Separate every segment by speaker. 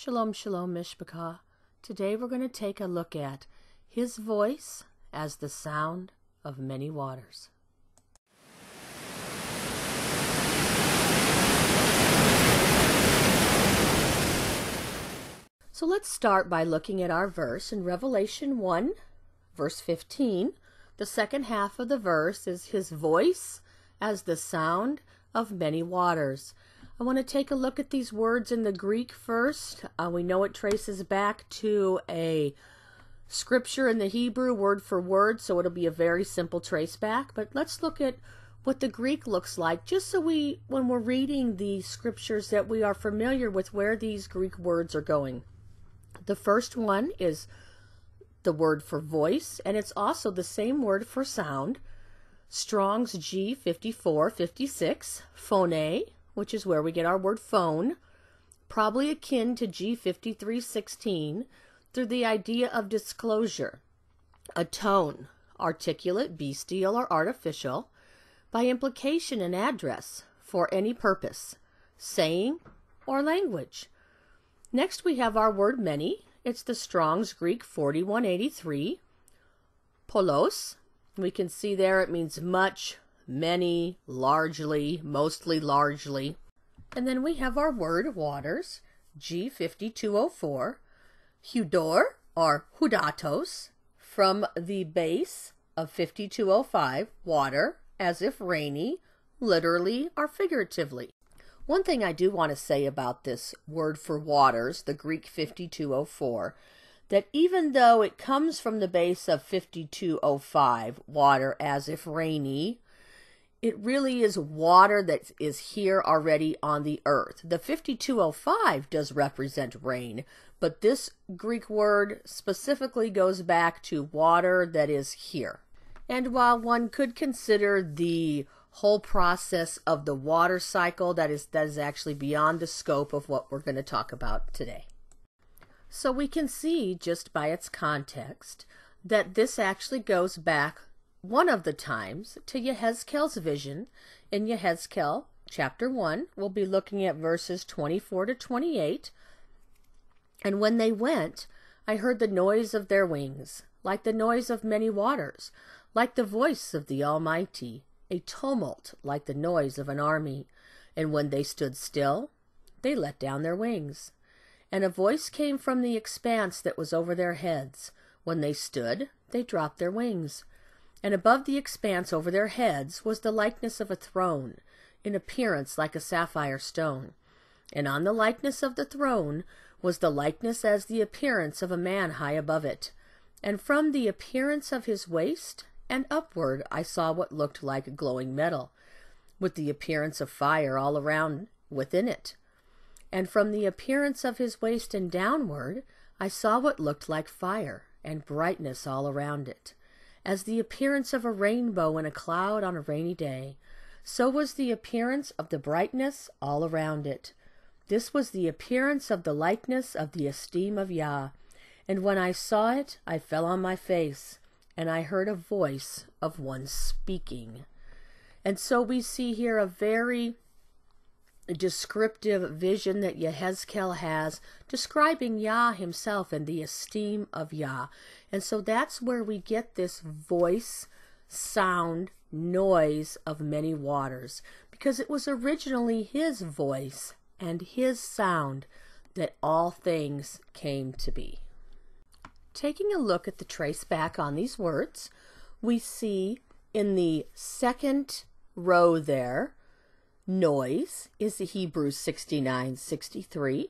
Speaker 1: Shalom, shalom, mishpachah. Today we're going to take a look at His voice as the sound of many waters. So let's start by looking at our verse in Revelation 1, verse 15. The second half of the verse is His voice as the sound of many waters. I want to take a look at these words in the Greek first. We know it traces back to a scripture in the Hebrew word for word, so it'll be a very simple trace back. But let's look at what the Greek looks like, just so when we're reading the scriptures, that we are familiar with where these Greek words are going. The first one is the word for voice, and it's also the same word for sound. Strong's G5456, phone, which is where we get our word phone, probably akin to G5316 through the idea of disclosure, a tone, articulate, bestial, or artificial, by implication an address for any purpose, saying, or language. Next we have our word many. It's the Strong's Greek 4183, polos. We can see there it means much, many, largely, mostly, largely. And then we have our word waters, G5204, hudor, or hudatos, from the base of 5205, water, as if rainy, literally or figuratively. One thing I do want to say about this word for waters, the Greek 5204, that even though it comes from the base of 5205, water as if rainy, it really is water that is here already on the earth. The 5205 does represent rain, but this Greek word specifically goes back to water that is here. And while one could consider the whole process of the water cycle, that is actually beyond the scope of what we're going to talk about today. So we can see just by its context that this actually goes back one of the times to EZEKIEL'S vision in EZEKIEL chapter 1. We'll be looking at verses 24 to 28. And when they went, I heard the noise of their wings, like the noise of many waters, like the voice of the Almighty, a tumult like the noise of an army. And when they stood still, they let down their wings. And a voice came from the expanse that was over their heads. When they stood, they dropped their wings. And above the expanse over their heads was the likeness of a throne, in appearance like a sapphire stone. And on the likeness of the throne was the likeness as the appearance of a man high above it. And from the appearance of his waist and upward I saw what looked like glowing metal, with the appearance of fire all around within it. And from the appearance of his waist and downward I saw what looked like fire, and brightness all around it, as the appearance of a rainbow in a cloud on a rainy day. So was the appearance of the brightness all around it. This was the appearance of the likeness of the esteem of Yah. And when I saw it, I fell on my face, and I heard a voice of one speaking. And so we see here a very descriptive vision that EZEKIEL has, describing Yah himself and the esteem of Yah. And so that's where we get this voice, sound, noise of many waters, because it was originally his voice and his sound that all things came to be. Taking a look at the trace back on these words, we see in the second row there, noise is the Hebrew 6963,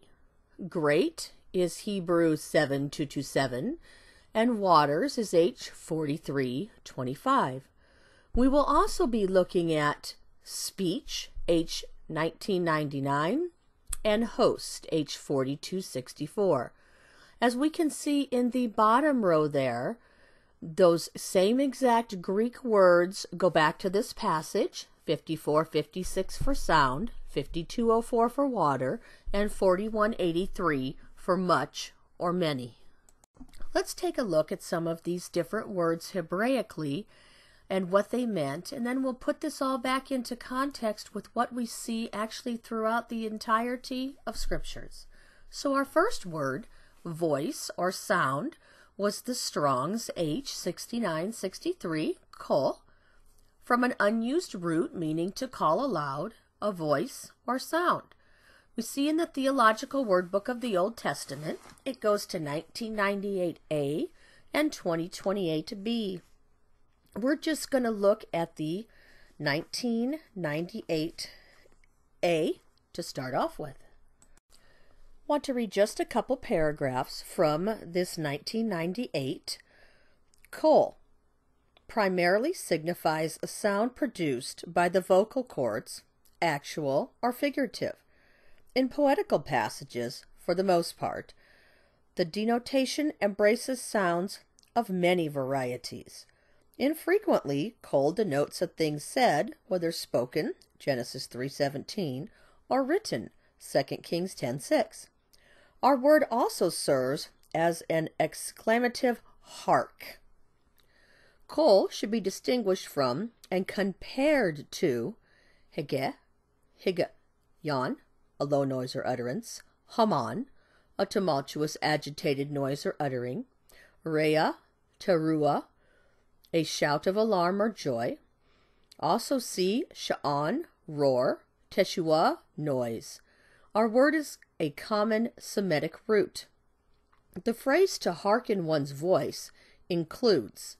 Speaker 1: great is Hebrew 7227, and waters is H4325. We will also be looking at speech, H1999, and host, H4264. As we can see in the bottom row there, those same exact Greek words go back to this passage, 5456 for sound, 5204 for water, and 4183 for much or many. Let's take a look at some of these different words Hebraically and what they meant, and then we'll put this all back into context with what we see actually throughout the entirety of scriptures. So our first word, voice or sound, was the Strong's H6963, kol, from an unused root meaning to call aloud, a voice or sound. We see in the Theological Word Book of the Old Testament, it goes to 1998a and 2028b. We're just going to look at the 1998a to start off with. Want to read just a couple paragraphs from this 1998. Kol primarily signifies a sound produced by the vocal cords, actual or figurative. In poetical passages, for the most part, the denotation embraces sounds of many varieties. Infrequently, kol denotes a thing said, whether spoken, Genesis 3:17, or written, 2 Kings 10:6. Our word also serves as an exclamative hark. Kol should be distinguished from and compared to hege, higa, yon, a low noise or utterance, hamon, a tumultuous agitated noise or uttering, rea, terua, a shout of alarm or joy. Also see sha'an, roar, teshua, noise. Our word is a common Semitic root. The phrase to hearken one's voice includes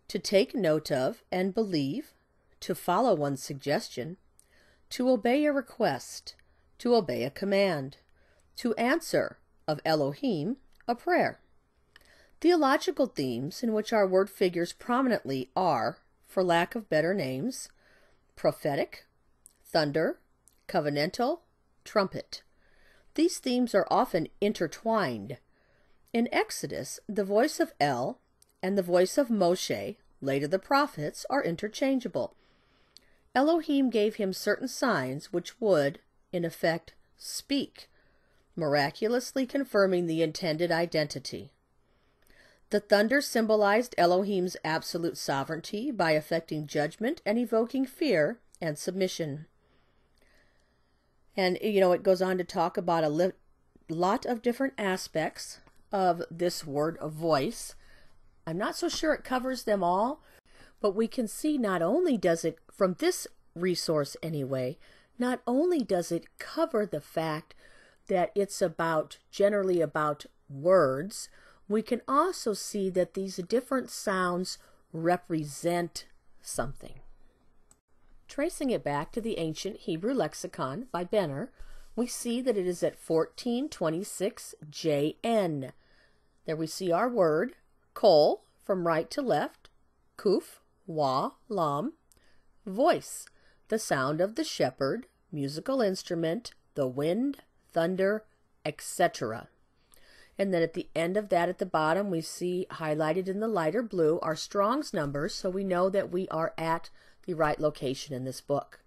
Speaker 1: to take note of and believe, to follow one's suggestion, to obey a request, to obey a command, to answer, of Elohim, a prayer. Theological themes in which our word figures prominently are, for lack of better names, prophetic, thunder, covenantal, trumpet. These themes are often intertwined. In Exodus, the voice of El and the voice of Moshe, later the prophets, are interchangeable. Elohim gave him certain signs which would, in effect, speak, miraculously confirming the intended identity. The thunder symbolized Elohim's absolute sovereignty by effecting judgment and evoking fear and submission. And, it goes on to talk about a lot of different aspects of this word of voice. I'm not so sure it covers them all, but we can see not only does it, from this resource anyway, not only does it cover the fact that it's generally about words, we can also see that these different sounds represent something. Tracing it back to the ancient Hebrew lexicon by Benner, we see that it is at 1426 JN. There we see our word, kol, from right to left, kuf, wa, lam, voice, the sound of the shepherd, musical instrument, the wind, thunder, etc. And then at the end of that, at the bottom, we see highlighted in the lighter blue our Strong's numbers, so we know that we are at the right location in this book.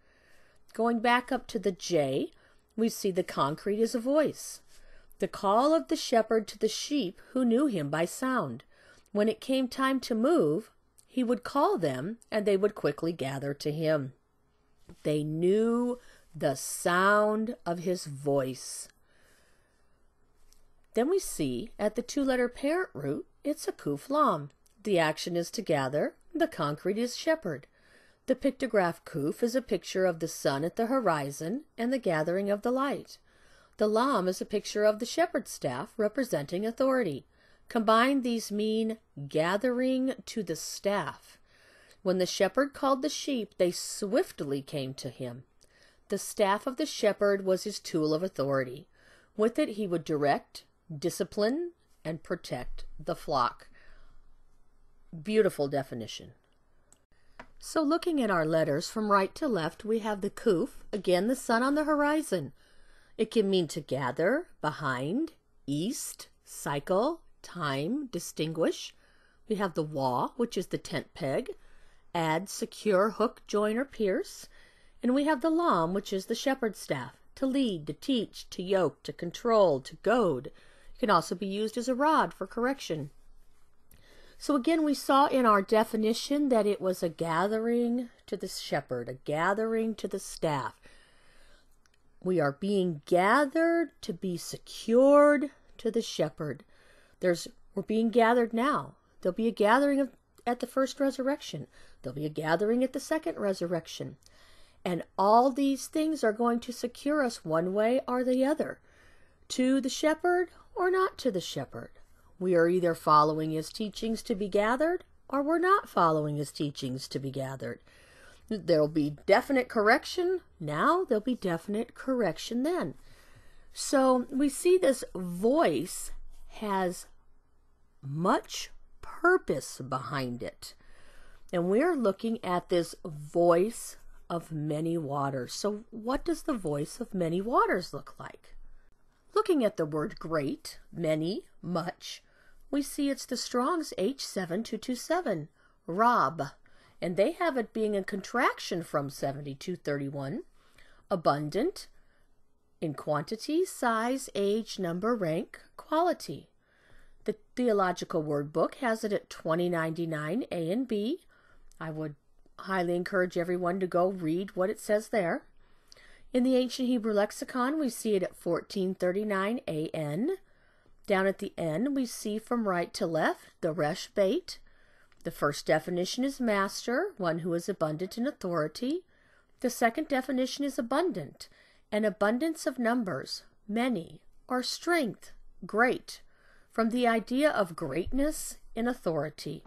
Speaker 1: Going back up to the J, we see the concrete is a voice. The call of the shepherd to the sheep who knew him by sound. When it came time to move, he would call them, and they would quickly gather to him. They knew the sound of his voice. Then we see, at the two-letter parent root, it's a kuf lam. The action is to gather, the concrete is shepherd. The pictograph kuf is a picture of the sun at the horizon and the gathering of the light. The lam is a picture of the shepherd's staff representing authority. Combined, these mean gathering to the staff. When the shepherd called the sheep, they swiftly came to him. The staff of the shepherd was his tool of authority. With it he would direct, discipline, and protect the flock. Beautiful definition. So looking at our letters from right to left, we have the kuf, again the sun on the horizon. It can mean to gather, behind, east, cycle, time, distinguish. We have the wa, which is the tent peg, add, secure, hook, join, or pierce. And we have the lam, which is the shepherd's staff, to lead, to teach, to yoke, to control, to goad. It can also be used as a rod for correction. So again, we saw in our definition that it was a gathering to the shepherd, a gathering to the staff. We are being gathered to be secured to the shepherd. We're being gathered now. There'll be a gathering at the first resurrection. There'll be a gathering at the second resurrection. And all these things are going to secure us one way or the other, to the shepherd or not to the shepherd. We are either following his teachings to be gathered, or we're not following his teachings to be gathered. There'll be definite correction now, there'll be definite correction then. So we see this voice has much purpose behind it. And we're looking at this voice of many waters. So what does the voice of many waters look like? Looking at the word great, many, much, we see it's the Strong's H7227, Rob, and they have it being a contraction from 7231, abundant, in quantity, size, age, number, rank, quality. The Theological Word Book has it at 2099 A and B. I would highly encourage everyone to go read what it says there. In the Ancient Hebrew Lexicon, we see it at 1439 AN. Down at the N, we see from right to left the resh bait. The first definition is master, one who is abundant in authority. The second definition is abundant, an abundance of numbers, many, or strength, great, from the idea of greatness in authority.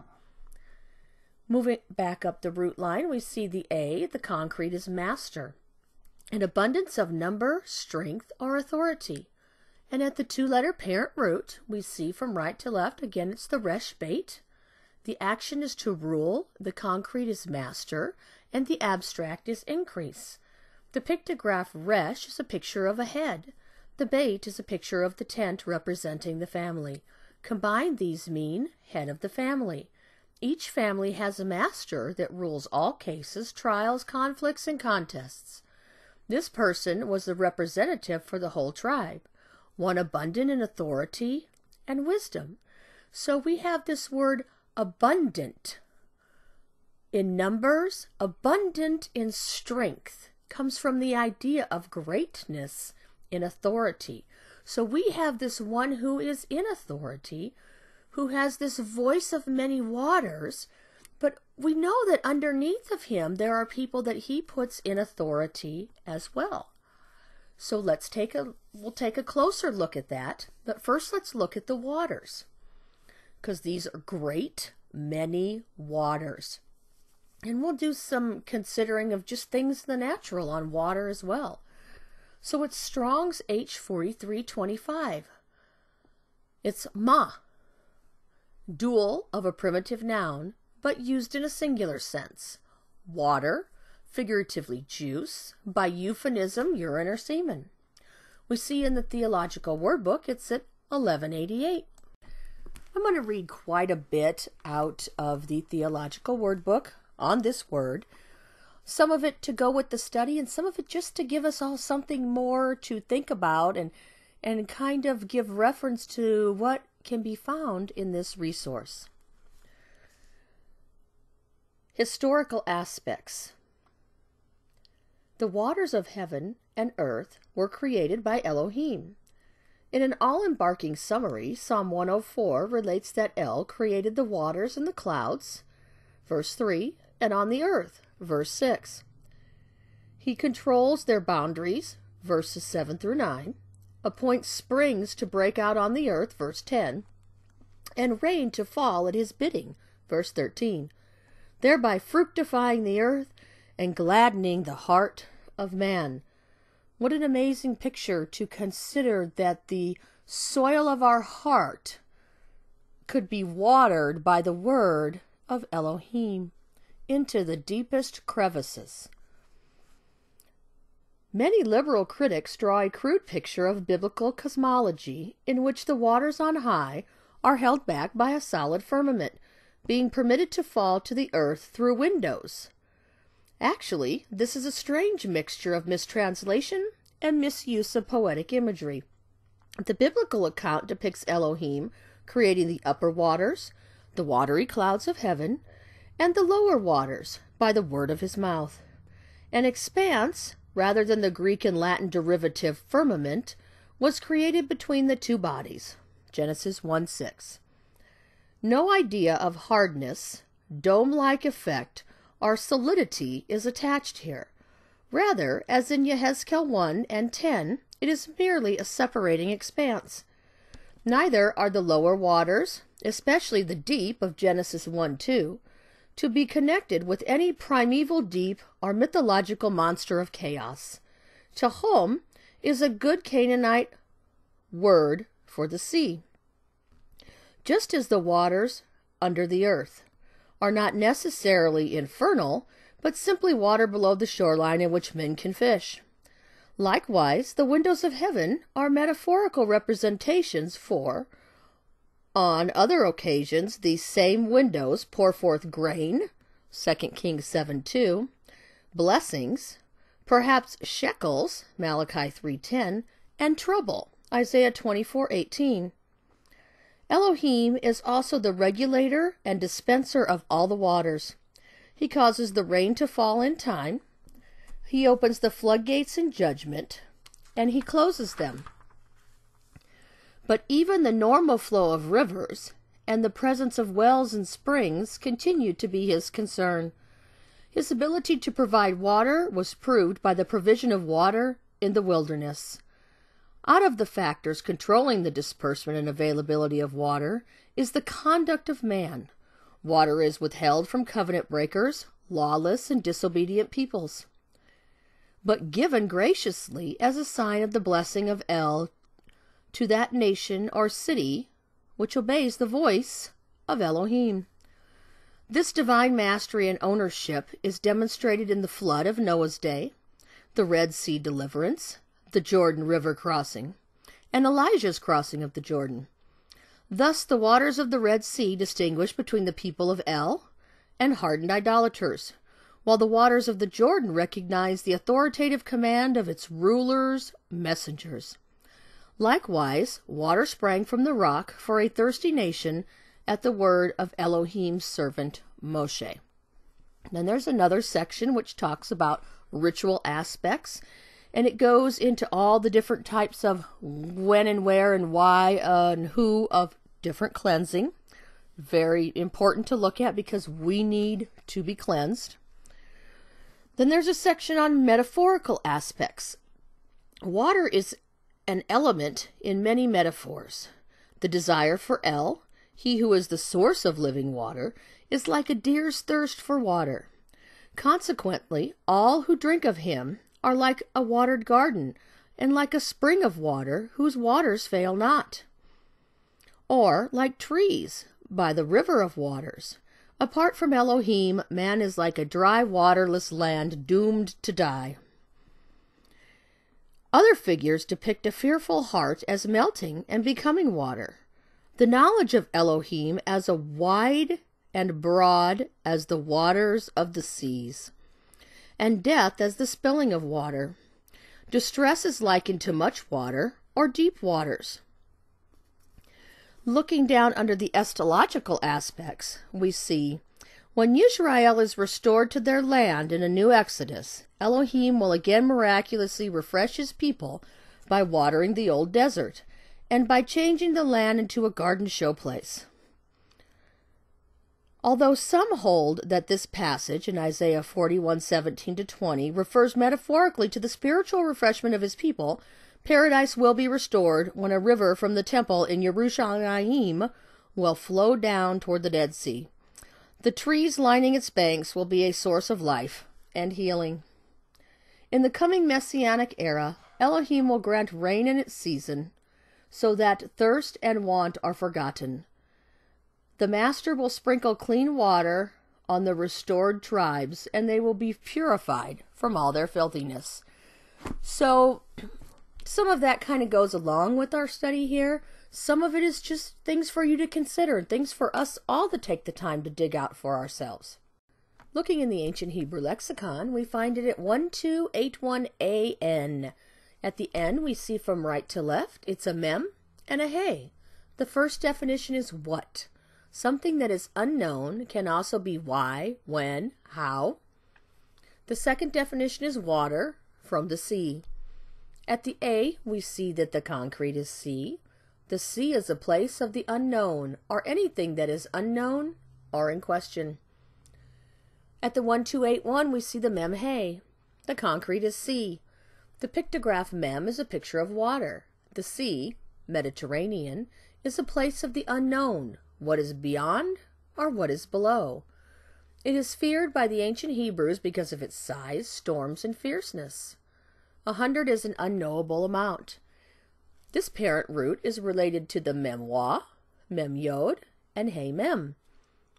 Speaker 1: Moving back up the root line, we see the A, the concrete is master, an abundance of number, strength, or authority. And at the two-letter parent root, we see from right to left, again, it's the resh bait. The action is to rule, the concrete is master, and the abstract is increase. The pictograph resh is a picture of a head. The bait is a picture of the tent representing the family. Combined, these mean head of the family. Each family has a master that rules all cases, trials, conflicts, and contests. This person was the representative for the whole tribe, one abundant in authority and wisdom. So we have this word abundant in numbers, abundant in strength, comes from the idea of greatness in authority. So we have this one who is in authority, who has this voice of many waters, but we know that underneath of him there are people that he puts in authority as well. So we'll take a closer look at that, but first let's look at the waters, because these are great many waters. And we'll do some considering of just things in the natural on water as well. So it's Strong's H4325. It's ma, dual of a primitive noun, but used in a singular sense. Water, figuratively juice, by euphemism urine or semen. We see in the Theological Word Book it's at 1188. I'm going to read quite a bit out of the Theological Word Book on this word. Some of it to go with the study and some of it just to give us all something more to think about and kind of give reference to what can be found in this resource. Historical aspects. The waters of heaven and earth were created by Elohim. In an all-embarking summary, Psalm 104 relates that El created the waters and the clouds, verse 3, and on the earth, verse 6. He controls their boundaries, verses 7 through 9, appoints springs to break out on the earth, verse 10, and rain to fall at his bidding, verse 13, thereby fructifying the earth and gladdening the heart of man. What an amazing picture to consider that the soil of our heart could be watered by the word of Elohim into the deepest crevices. Many liberal critics draw a crude picture of biblical cosmology in which the waters on high are held back by a solid firmament, being permitted to fall to the earth through windows. Actually, this is a strange mixture of mistranslation and misuse of poetic imagery. The biblical account depicts Elohim creating the upper waters, the watery clouds of heaven, and the lower waters by the word of his mouth. An expanse, rather than the Greek and Latin derivative firmament, was created between the two bodies. Genesis 1:6. No idea of hardness, dome-like effect, or solidity is attached here. Rather, as in EZEKIEL 1 and 10, it is merely a separating expanse. Neither are the lower waters, especially the deep of Genesis 1:2, to be connected with any primeval deep or mythological monster of chaos. Tehom is a good Canaanite word for the sea. Just as the waters under the earth are not necessarily infernal, but simply water below the shoreline in which men can fish. Likewise, the windows of heaven are metaphorical representations for, on other occasions, these same windows pour forth grain, 2 Kings 7:2, blessings, perhaps shekels, Malachi 3:10, and trouble, Isaiah 24:18. Elohim is also the regulator and dispenser of all the waters. He causes the rain to fall in time. He opens the floodgates in judgment, and he closes them. But even the normal flow of rivers and the presence of wells and springs continued to be his concern. His ability to provide water was proved by the provision of water in the wilderness. Out of the factors controlling the disbursement and availability of water is the conduct of man. Water is withheld from covenant breakers, lawless and disobedient peoples, but given graciously as a sign of the blessing of El to that nation or city which obeys the voice of Elohim. This divine mastery and ownership is demonstrated in the flood of Noah's day, the Red Sea deliverance, the Jordan River crossing, and Elijah's crossing of the Jordan. Thus the waters of the Red Sea distinguish between the people of El and hardened idolaters, while the waters of the Jordan recognize the authoritative command of its rulers, messengers. Likewise, water sprang from the rock for a thirsty nation at the word of Elohim's servant Moshe. Then there's another section which talks about ritual aspects, and it goes into all the different types of when and where and why and who of different cleansing. Very important to look at because we need to be cleansed. Then there's a section on metaphorical aspects. Water is an element in many metaphors. The desire for El, he who is the source of living water, is like a deer's thirst for water. Consequently, all who drink of him are like a watered garden, and like a spring of water whose waters fail not. Or like trees by the river of waters. Apart from Elohim, man is like a dry, waterless land doomed to die. Other figures depict a fearful heart as melting and becoming water, the knowledge of Elohim as a wide and broad as the waters of the seas, and death as the spilling of water. Distress is likened to much water or deep waters. Looking down under the eschatological aspects, we see, when Israel is restored to their land in a new Exodus, Elohim will again miraculously refresh his people by watering the old desert, and by changing the land into a garden showplace. Although some hold that this passage in Isaiah 41:17-20 refers metaphorically to the spiritual refreshment of his people, paradise will be restored when a river from the temple in Yerushalayim will flow down toward the Dead Sea. The trees lining its banks will be a source of life and healing. In the coming Messianic era, Elohim will grant rain in its season, so that thirst and want are forgotten. The Master will sprinkle clean water on the restored tribes, and they will be purified from all their filthiness. So, some of that kind of goes along with our study here. Some of it is just things for you to consider, and things for us all to take the time to dig out for ourselves. Looking in the ancient Hebrew lexicon, we find it at 1281 AN. At the end, we see from right to left, it's a mem and a hey. The first definition is what. Something that is unknown can also be why, when, how. The second definition is water, from the sea. At the A, we see that the concrete is sea. The sea is a place of the unknown, or anything that is unknown or in question. At the 1281, we see the mem hay. The concrete is sea. The pictograph mem is a picture of water. The sea, Mediterranean, is a place of the unknown, what is beyond or what is below. It is feared by the ancient Hebrews because of its size, storms, and fierceness. 100 is an unknowable amount. This parent root is related to the memwa, mem yod, and hey mem.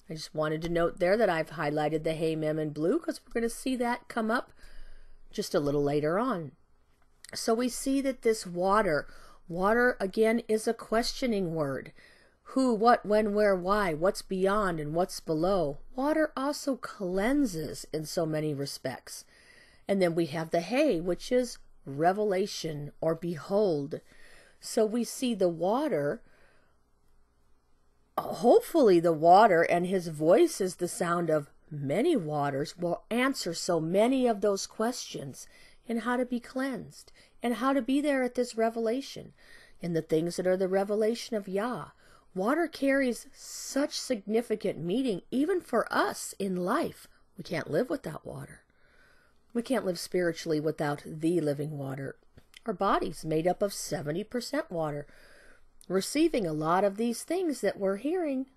Speaker 1: I just wanted to note there that I've highlighted the hey mem in blue because we're going to see that come up just a little later on. So we see that this water again is a questioning word. Who, what, when, where, why, what's beyond and what's below. Water also cleanses in so many respects. And then we have the hey, which is revelation or behold. So we see the water, hopefully the water and his voice is the sound of many waters will answer so many of those questions and how to be cleansed and how to be there at this revelation and the things that are the revelation of Yah. Water carries such significant meaning even for us in life. We can't live without water. We can't live spiritually without the living water. Our body's made up of 70% water, receiving a lot of these things that we're hearing.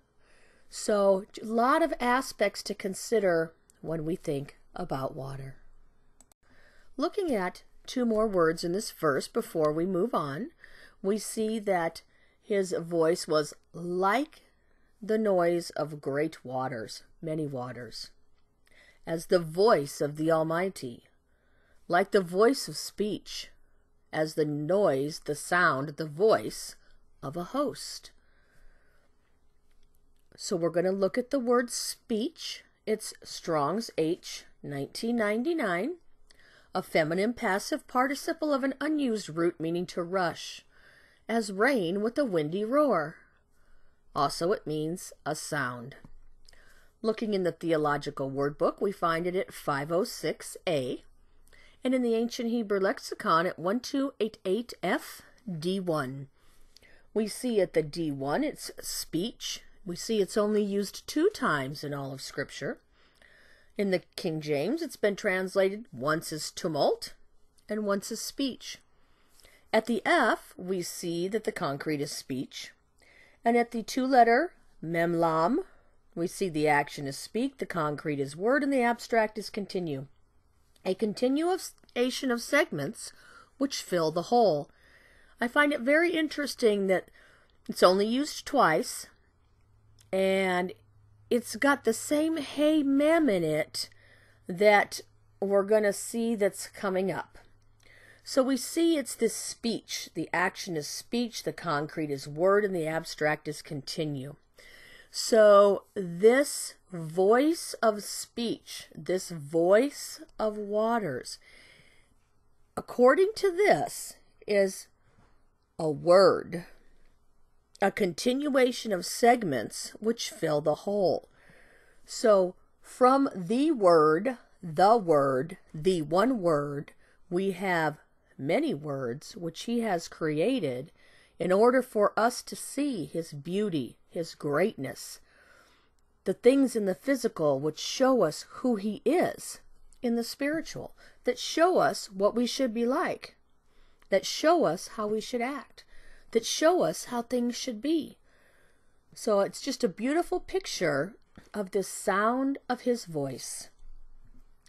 Speaker 1: So a lot of aspects to consider when we think about water. Looking at two more words in this verse before we move on, we see that his voice was like the noise of great waters, many waters, as the voice of the Almighty, like the voice of speech, as the noise, the sound, the voice of a host. So we're going to look at the word speech. It's Strong's H, 1999, a feminine passive participle of an unused root meaning to rush, as rain with a windy roar. Also, it means a sound. Looking in the Theological Word Book, we find it at 506a, and in the Ancient Hebrew Lexicon at 1288f, D1. We see at the D1 it's speech. We see it's only used 2 times in all of Scripture. In the King James, it's been translated once as tumult and once as speech. At the F, we see that the concrete is speech. And at the 2-letter memlam, we see the action is speak, the concrete is word, and the abstract is continue. A continuation of segments which fill the whole. I find it very interesting that it's only used twice, and it's got the same hey mem in it that we're going to see that's coming up. So we see it's this speech. The action is speech, the concrete is word, and the abstract is continue. So this voice of speech, this voice of waters, according to this, is a word, a continuation of segments which fill the whole. So from the word, the one word, we have many words which he has created in order for us to see his beauty, his greatness, the things in the physical which show us who he is in the spiritual, that show us what we should be like, that show us how we should act, that show us how things should be. So it's just a beautiful picture of the sound of his voice.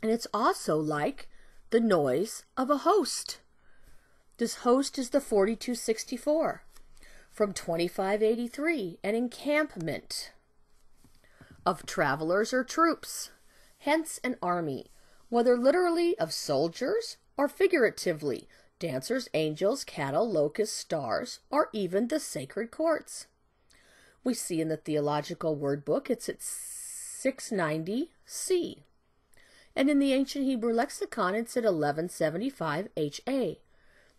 Speaker 1: And it's also like the noise of a host. This host is the 4264 from 2583, an encampment of travelers or troops, hence an army, whether literally of soldiers or figuratively, dancers, angels, cattle, locusts, stars, or even the sacred courts. We see in the Theological Word Book it's at 690c, and in the Ancient Hebrew Lexicon it's at 1175 HA.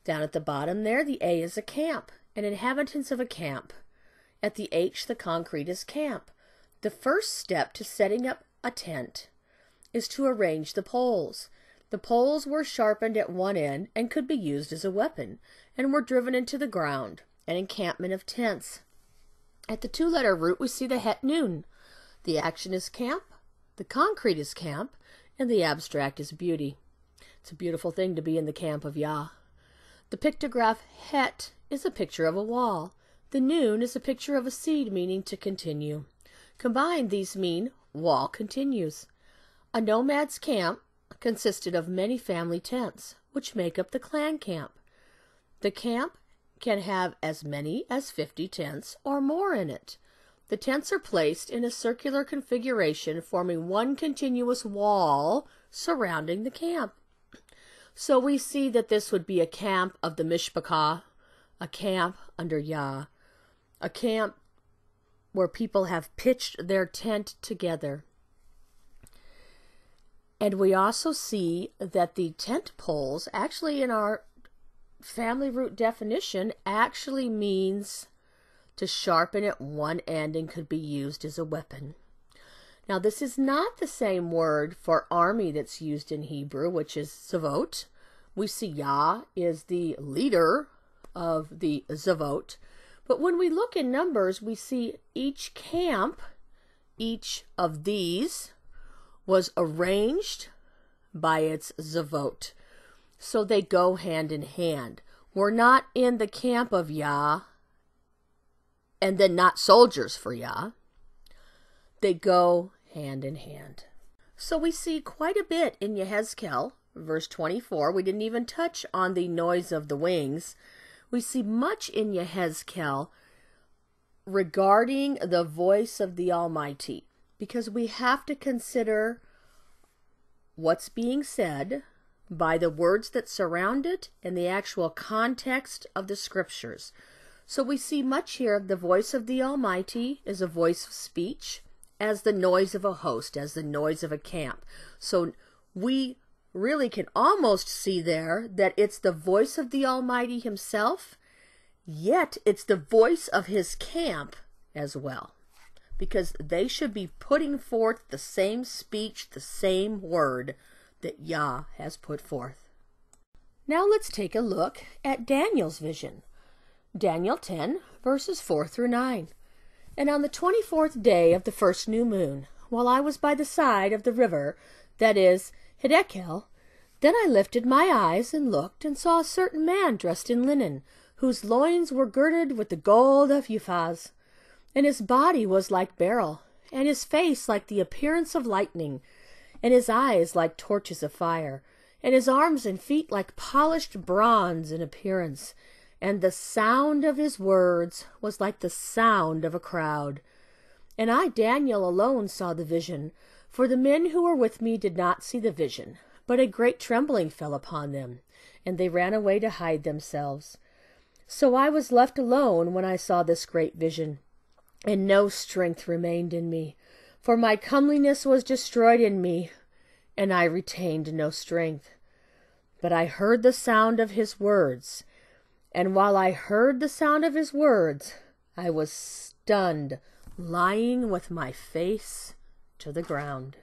Speaker 1: Down at the bottom there, the A is a camp, and inhabitants of a camp. At the H, the concrete is camp. The first step to setting up a tent is to arrange the poles. The poles were sharpened at one end and could be used as a weapon, and were driven into the ground, an encampment of tents. At the two-letter root we see the het noon. The action is camp, the concrete is camp, and the abstract is beauty. It's a beautiful thing to be in the camp of Yah. The pictograph het is a picture of a wall. The noon is a picture of a seed, meaning to continue. Combined, these mean wall continues. A nomad's camp consisted of many family tents, which make up the clan camp. The camp can have as many as 50 tents or more in it. The tents are placed in a circular configuration, forming one continuous wall surrounding the camp. So we see that this would be a camp of the Mishpachah, a camp under Yah, a camp where people have pitched their tent together. And we also see that the tent poles, actually in our family root definition, actually means to sharpen at one end and could be used as a weapon. Now, this is not the same word for army that's used in Hebrew, which is zavot. We see Yah is the leader of the zavot. But when we look in Numbers, we see each camp, each of these, was arranged by its zavot. So they go hand in hand. We're not in the camp of Yah and then not soldiers for Yah. They go hand in hand. So we see quite a bit in EZEKIEL, verse 24. We didn't even touch on the noise of the wings. We see much in EZEKIEL regarding the voice of the Almighty, because we have to consider what's being said by the words that surround it and the actual context of the scriptures. So we see much here of the voice of the Almighty is a voice of speech, as the noise of a host, as the noise of a camp. So we really can almost see there that it's the voice of the Almighty himself, yet it's the voice of his camp as well, because they should be putting forth the same speech, the same word that Yah has put forth. Now let's take a look at Daniel's vision. Daniel 10, verses 4 through 9. And on the 24th day of the first new moon, while I was by the side of the river, that is, EZEKIEL, then I lifted my eyes and looked, and saw a certain man dressed in linen, whose loins were girded with the gold of Uphaz. And his body was like beryl, and his face like the appearance of lightning, and his eyes like torches of fire, and his arms and feet like polished bronze in appearance. And the sound of his words was like the sound of a crowd. And I, Daniel, alone saw the vision, for the men who were with me did not see the vision, but a great trembling fell upon them, and they ran away to hide themselves. So I was left alone when I saw this great vision, and no strength remained in me, for my comeliness was destroyed in me, and I retained no strength. But I heard the sound of his words, and while I heard the sound of his words, I was stunned, lying with my face to the ground.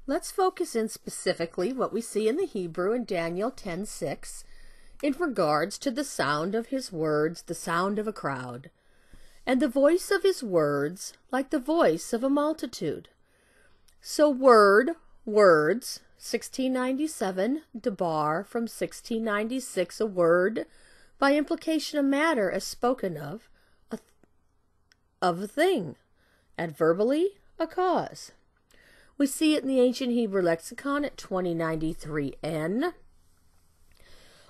Speaker 1: Let's focus in specifically what we see in the Hebrew in Daniel 10:6 in regards to the sound of his words, the sound of a crowd, and the voice of his words like the voice of a multitude. So words, 1697, debar from 1696, a word, by implication a matter as spoken of a thing, adverbally a cause. We see it in the ancient Hebrew lexicon at 2093N.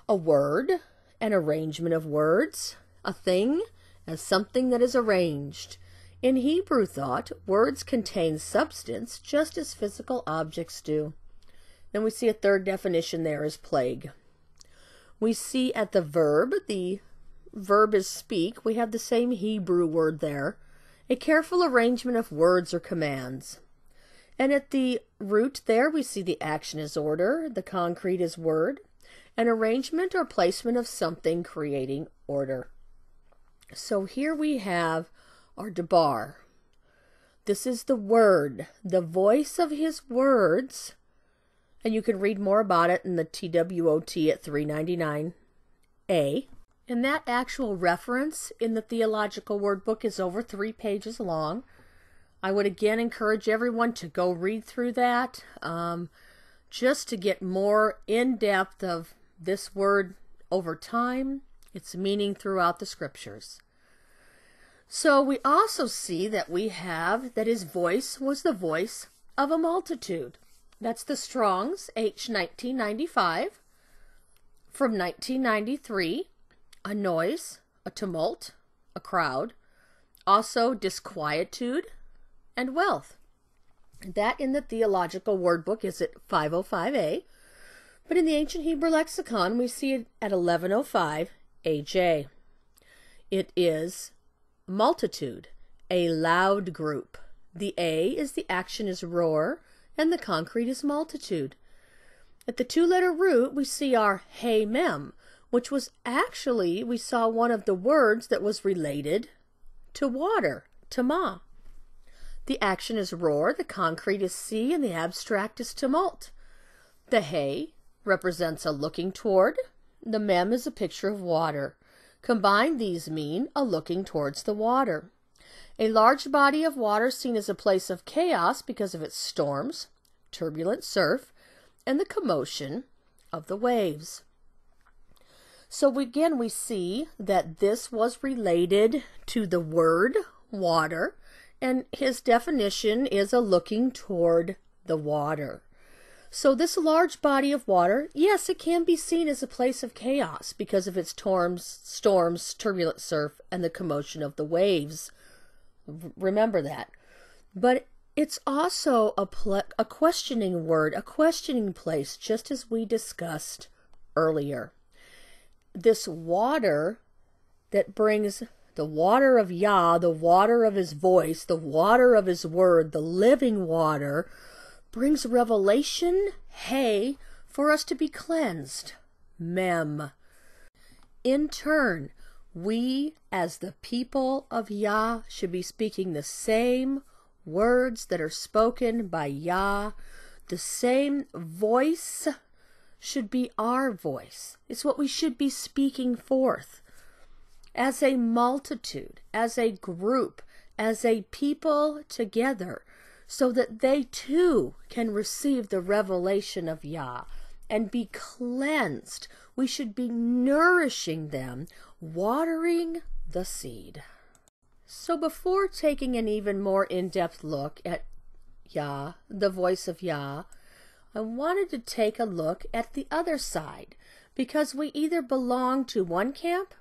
Speaker 1: A word, an arrangement of words, a thing, as something that is arranged. In Hebrew thought, words contain substance just as physical objects do. Then we see a third definition there is plague. We see at the verb is speak, we have the same Hebrew word there, a careful arrangement of words or commands. And at the root there we see the action is order, the concrete is word, an arrangement or placement of something creating order. So here we have our debar. This is the word, the voice of his words, And you can read more about it in the TWOT at 399A. And that actual reference in the Theological Word Book is over 3 pages long. I would again encourage everyone to go read through that just to get more in-depth of this word over time, its meaning throughout the scriptures. So we also see that we have that his voice was the voice of a multitude. That's the Strong's H1995 from 1993. A noise, a tumult, a crowd, also disquietude and wealth. That in the Theological Word Book is at 505A, but in the Ancient Hebrew Lexicon we see it at 1105 AJ. It is multitude, a loud group. The A is the action is roar, and the concrete is multitude. At the 2-letter root we see our hey mem, which was actually, we saw one of the words that was related to water, tama. The action is roar, the concrete is sea, and the abstract is tumult. The hey represents a looking toward. The mem is a picture of water. Combined, these mean a looking towards the water. A large body of water seen as a place of chaos because of its storms, turbulent surf, and the commotion of the waves. So again, we see that this was related to the word water, and his definition is a looking toward the water. So this large body of water, yes, it can be seen as a place of chaos because of its storms, turbulent surf, and the commotion of the waves. Remember that. But it's also a questioning word, a questioning place, just as we discussed earlier. This water that brings the water of Yah, the water of his voice, the water of his word, the living water, brings revelation, hey, for us to be cleansed, mem. In turn, we as the people of Yah should be speaking the same words that are spoken by Yah. The same voice should be our voice. It's what we should be speaking forth. As a multitude, as a group, as a people together, so that they too can receive the revelation of Yah and be cleansed. We should be nourishing them, watering the seed. So before taking an even more in-depth look at Yah, the voice of Yah, I wanted to take a look at the other side, because we either belong to one camp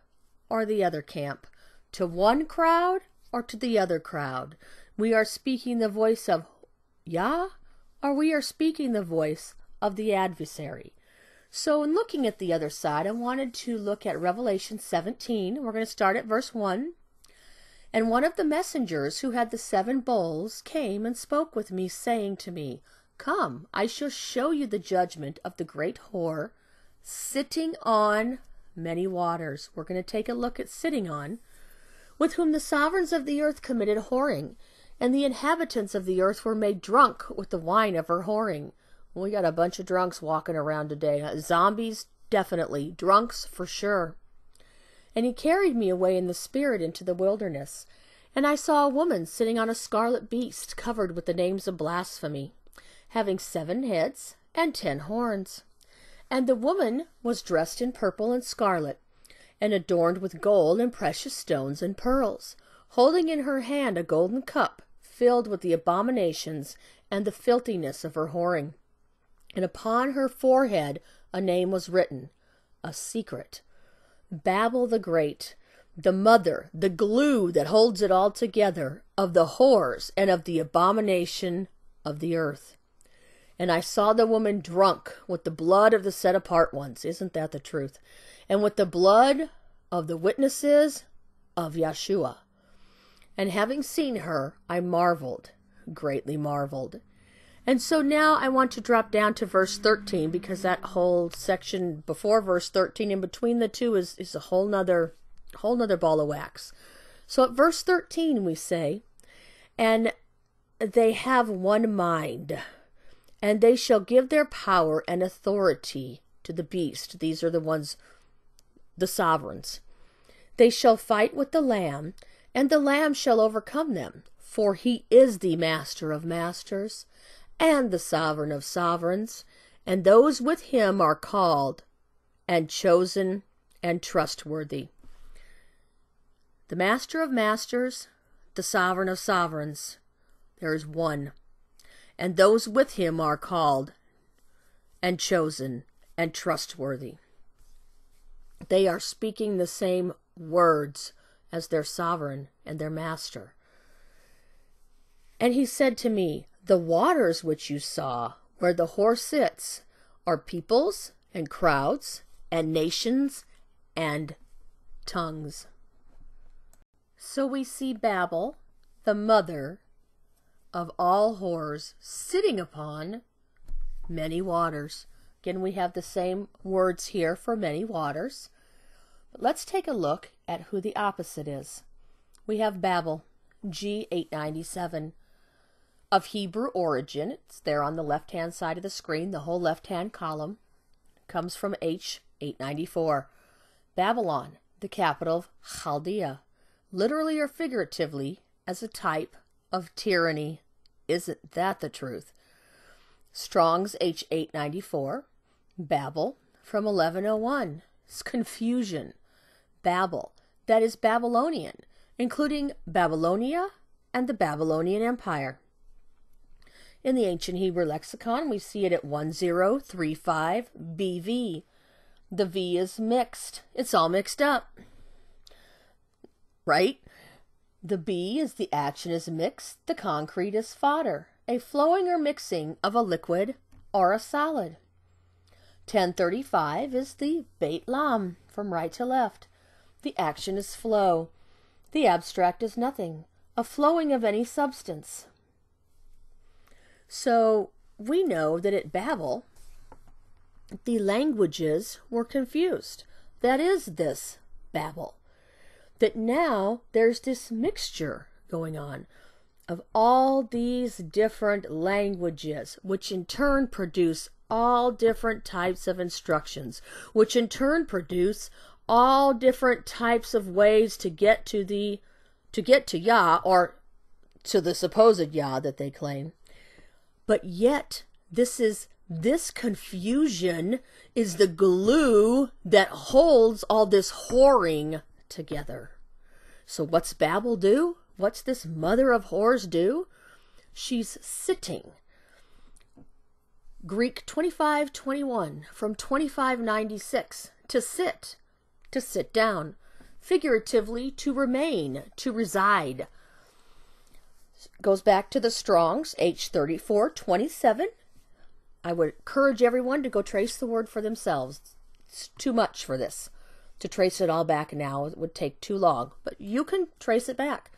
Speaker 1: or the other camp, to one crowd or to the other crowd. We are speaking the voice of Yah, or we are speaking the voice of the adversary. So in looking at the other side, I wanted to look at Revelation 17. We're going to start at verse 1. And one of the messengers who had the 7 bowls came and spoke with me, saying to me, Come, I shall show you the judgment of the great whore, sitting on many waters. We're going to take a look at sitting on, with whom the sovereigns of the earth committed whoring, and the inhabitants of the earth were made drunk with the wine of her whoring. We got a bunch of drunks walking around today. Zombies, definitely. Drunks, for sure. And he carried me away in the spirit into the wilderness. And I saw a woman sitting on a scarlet beast, covered with the names of blasphemy, having 7 heads and 10 horns. And the woman was dressed in purple and scarlet, and adorned with gold and precious stones and pearls, holding in her hand a golden cup filled with the abominations and the filthiness of her whoring. And upon her forehead a name was written, a secret, Babel the Great, the mother, the glue that holds it all together, of the whores and of the abomination of the earth. And I saw the woman drunk with the blood of the set apart ones. Isn't that the truth? And with the blood of the witnesses of Yeshua. And having seen her, I marveled, greatly marveled. And so now I want to drop down to verse 13, because that whole section before verse 13 in between the two is a whole nother ball of wax. So at verse 13 we say, and they have one mind, And they shall give their power and authority to the beast. These are the ones, the sovereigns. They shall fight with the Lamb, and the Lamb shall overcome them. For he is the Master of masters, and the Sovereign of sovereigns, and those with him are called, and chosen, and trustworthy. The Master of masters, the Sovereign of sovereigns, there is one. And those with him are called, and chosen, and trustworthy. They are speaking the same words as their sovereign and their master. And he said to me, the waters which you saw, where the horse sits, are peoples and crowds and nations and tongues. So we see Babel, the mother of all whores, sitting upon many waters. Again, we have the same words here for many waters. But let's take a look at who the opposite is. We have Babel, G897. Of Hebrew origin, it's there on the left-hand side of the screen, the whole left-hand column, comes from H894. Babylon, the capital of Chaldea, literally or figuratively as a type of tyranny. Isn't that the truth? Strong's H894. Babel, from 1101. It's confusion. Babel, that is Babylonian, including Babylonia and the Babylonian Empire. In the ancient Hebrew lexicon, we see it at 1035 BV. The V is mixed. It's all mixed up. Right? The B is the action is mixed. The concrete is fodder. A flowing or mixing of a liquid or a solid. 1035 is the Beit Lam, from right to left. The action is flow. The abstract is nothing. A flowing of any substance. So we know that at Babel, the languages were confused. That is this Babel. That now there's this mixture going on of all these different languages, which in turn produce all different types of instructions, which in turn produce all different types of ways to get to Yah, or to the supposed Yah that they claim. But yet, this confusion is the glue that holds all this whoring together. So what's Babel do? What's this mother of whores do? She's sitting. Greek 2521 from 2596. To sit down. Figuratively, to remain, to reside. Goes back to the Strong's, H3427. I would encourage everyone to go trace the word for themselves. It's too much for this. To trace it all back now, it would take too long. But you can trace it back.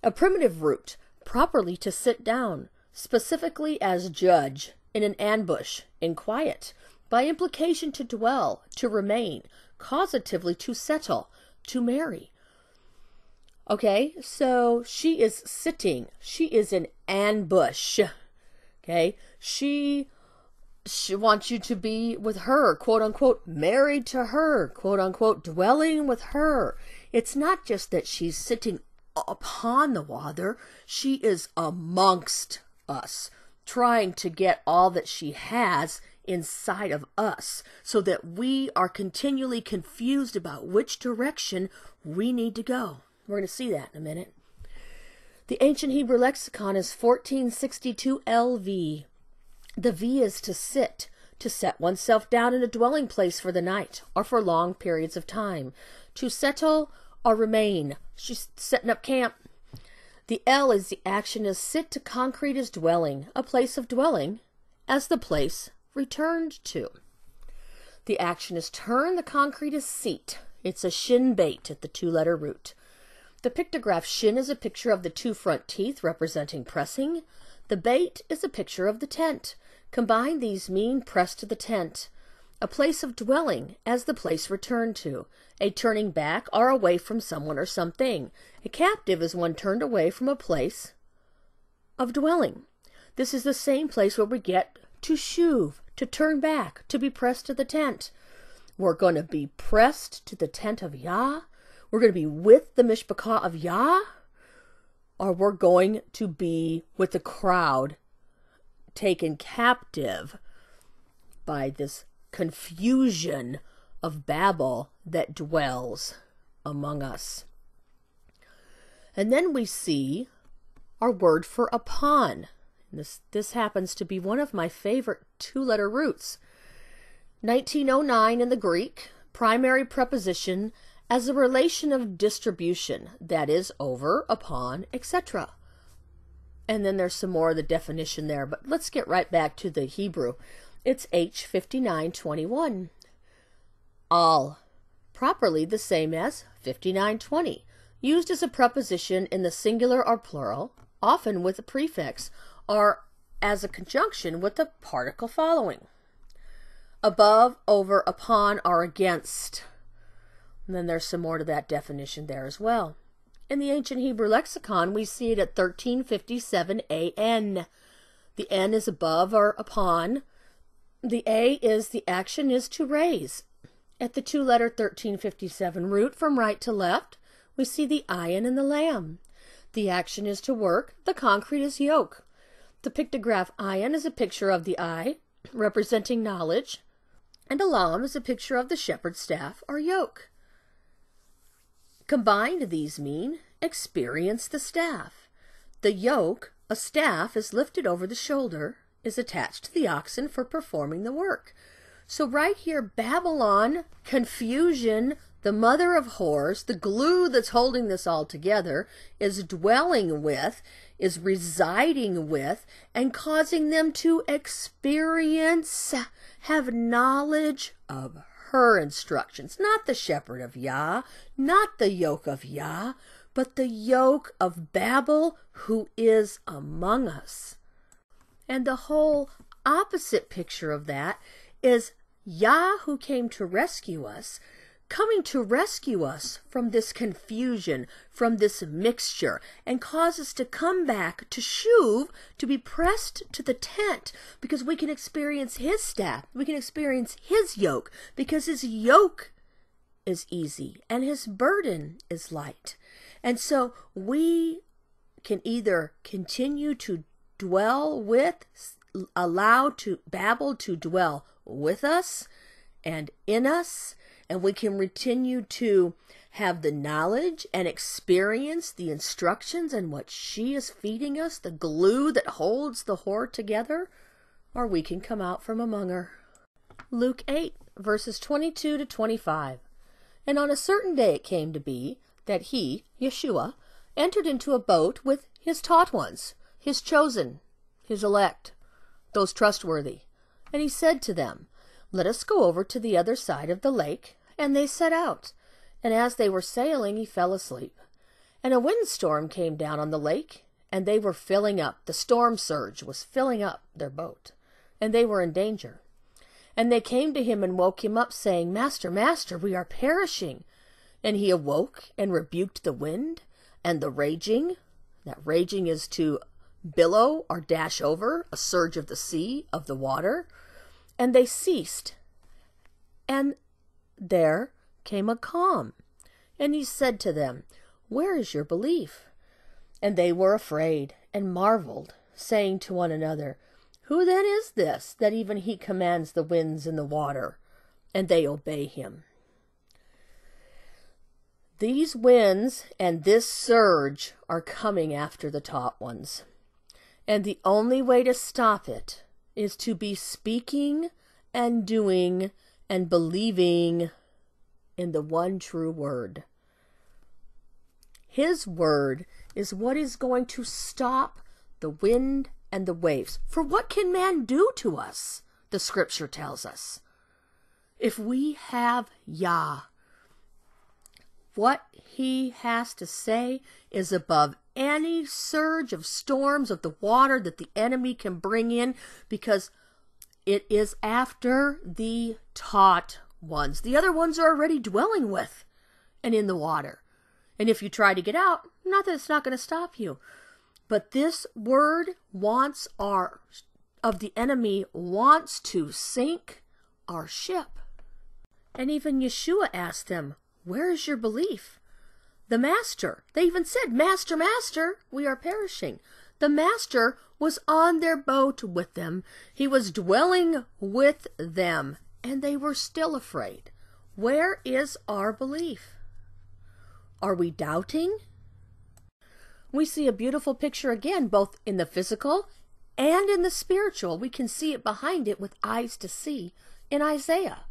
Speaker 1: A primitive root, properly to sit down, specifically as judge, in an ambush, in quiet, by implication to dwell, to remain, causatively to settle, to marry. Okay, so she is sitting. She is in ambush. Okay, she wants you to be with her, quote unquote, married to her, quote unquote, dwelling with her. It's not just that she's sitting upon the water. She is amongst us, trying to get all that she has inside of us, so that we are continually confused about which direction we need to go. We're going to see that in a minute. The ancient Hebrew lexicon is 1462 LV. The V is to sit, to set oneself down in a dwelling place for the night or for long periods of time, to settle or remain. She's setting up camp. The L is the action is sit to concrete as dwelling, a place of dwelling, as the place returned to. The action is turn, the concrete is seat. It's a shin bait at the two-letter root. The pictograph shin is a picture of the two front teeth representing pressing. The bait is a picture of the tent. Combined, these mean press to the tent. A place of dwelling as the place returned to. A turning back or away from someone or something. A captive is one turned away from a place of dwelling. This is the same place where we get to shuv, to turn back, to be pressed to the tent. We're going to be pressed to the tent of Yah. We're going to be with the mishpachah of Yah. Or we're going to be with the crowd taken captive by this confusion of Babel that dwells among us. And then we see our word for upon. This happens to be one of my favorite two-letter roots. 1909 in the Greek, primary preposition as a relation of distribution, that is, over, upon, etc. And then there's some more of the definition there, but let's get right back to the Hebrew. It's H5921. Al, properly the same as 5920, used as a preposition in the singular or plural, often with a prefix, or as a conjunction with the particle following. Above, over, upon, or against. And then there's some more to that definition there as well. In the ancient Hebrew lexicon, we see it at 1357 AN. The N is above or upon. The A is the action is to raise. At the two-letter 1357 root from right to left, we see the ayin and the lamb. The action is to work. The concrete is yoke. The pictograph ayin is a picture of the eye, representing knowledge, and a lam is a picture of the shepherd's staff or yoke. Combined, these mean experience the staff. The yoke, a staff, is lifted over the shoulder, is attached to the oxen for performing the work. So right here, Babylon, confusion, the mother of whores, the glue that's holding this all together, is dwelling with, is residing with, and causing them to experience, have knowledge of her instructions. Not the shepherd of Yah, not the yoke of Yah, but the yoke of Babel who is among us. And the whole opposite picture of that is Yah who came to rescue us, coming to rescue us from this confusion, from this mixture, and cause us to come back to shuv, to be pressed to the tent, because we can experience his staff, we can experience his yoke, because his yoke is easy and his burden is light. And so we can either continue to dwell with, allow to Babel to dwell with us and in us, and we can continue to have the knowledge and experience the instructions and what she is feeding us, the glue that holds the whore together, or we can come out from among her. Luke 8, verses 22 to 25. And on a certain day it came to be that he, Yeshua, entered into a boat with his taught ones, his chosen, his elect, those trustworthy. And he said to them, "Let us go over to the other side of the lake." And they set out. And as they were sailing, he fell asleep. And a windstorm came down on the lake, and they were filling up. The storm surge was filling up their boat, and they were in danger. And they came to him and woke him up, saying, "Master, Master, we are perishing." And he awoke and rebuked the wind and the raging. That raging is to billow or dash over, a surge of the sea, of the water. And they ceased. And there came a calm. And he said to them, "Where is your belief?" And they were afraid and marveled, saying to one another, "Who then is this, that even he commands the winds and the water, and they obey him?" These winds and this surge are coming after the taught ones. And the only way to stop it is to be speaking and doing and believing in the one true word. His word is what is going to stop the wind and the waves. For what can man do to us? The scripture tells us. If we have Yah, what he has to say is above any surge of storms of the water that the enemy can bring in, because it is after the taught ones. The other ones are already dwelling with and in the water. And if you try to get out, not that it's not going to stop you. But this word of the enemy wants to sink our ship. And even Yeshua asked them, where is your belief? The master, they even said, Master, Master, we are perishing. The master was on their boat with them. He was dwelling with them, and they were still afraid. Where is our belief? Are we doubting? We see a beautiful picture again, both in the physical and in the spiritual. We can see it behind it with eyes to see in Isaiah.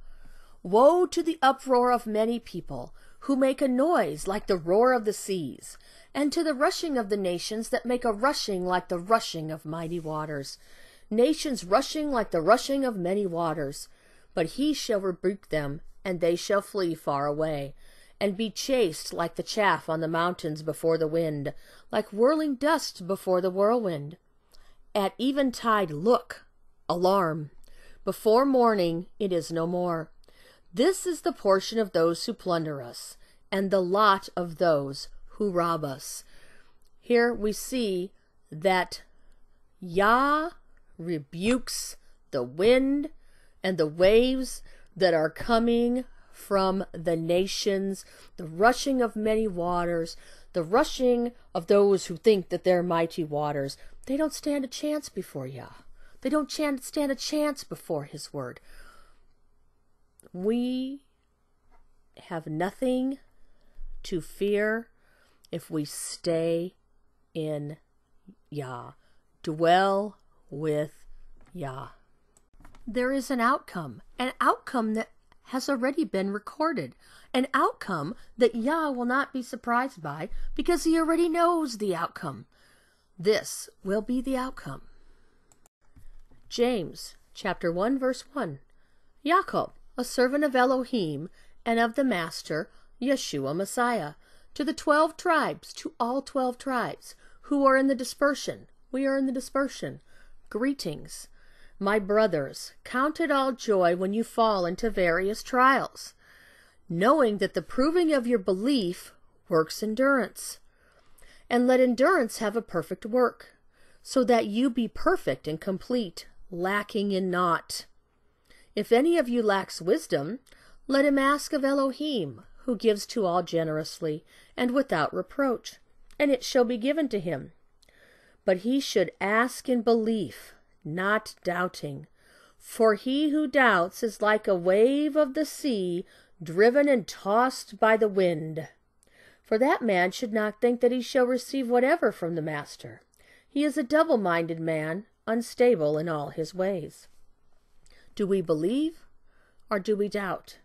Speaker 1: Woe to the uproar of many people who make a noise like the roar of the seas, and to the rushing of the nations that make a rushing like the rushing of mighty waters. Nations rushing like the rushing of many waters. But he shall rebuke them, and they shall flee far away, and be chased like the chaff on the mountains before the wind, like whirling dust before the whirlwind. At eventide look, alarm. Before morning it is no more. This is the portion of those who plunder us, and the lot of those who rob us. Here we see that Yah rebukes the wind and the waves that are coming from the nations, the rushing of many waters, the rushing of those who think that they're mighty waters. They don't stand a chance before Yah. They don't stand a chance before his word. We have nothing to fear if we stay in Yah. Dwell with Yah. There is an outcome that has already been recorded, an outcome that Yah will not be surprised by because he already knows the outcome. This will be the outcome. James chapter 1 verse 1. Yaakov, a servant of Elohim and of the Master, Yeshua Messiah, to the 12 tribes, to all 12 tribes, who are in the dispersion. We are in the dispersion. Greetings. My brothers, count it all joy when you fall into various trials, knowing that the proving of your belief works endurance. And let endurance have a perfect work, so that you be perfect and complete, lacking in naught. If any of you lacks wisdom, let him ask of Elohim, who gives to all generously and without reproach, and it shall be given to him. But he should ask in belief, not doubting. For he who doubts is like a wave of the sea, driven and tossed by the wind. For that man should not think that he shall receive whatever from the Master. He is a double-minded man, unstable in all his ways. Do we believe, or do we doubt?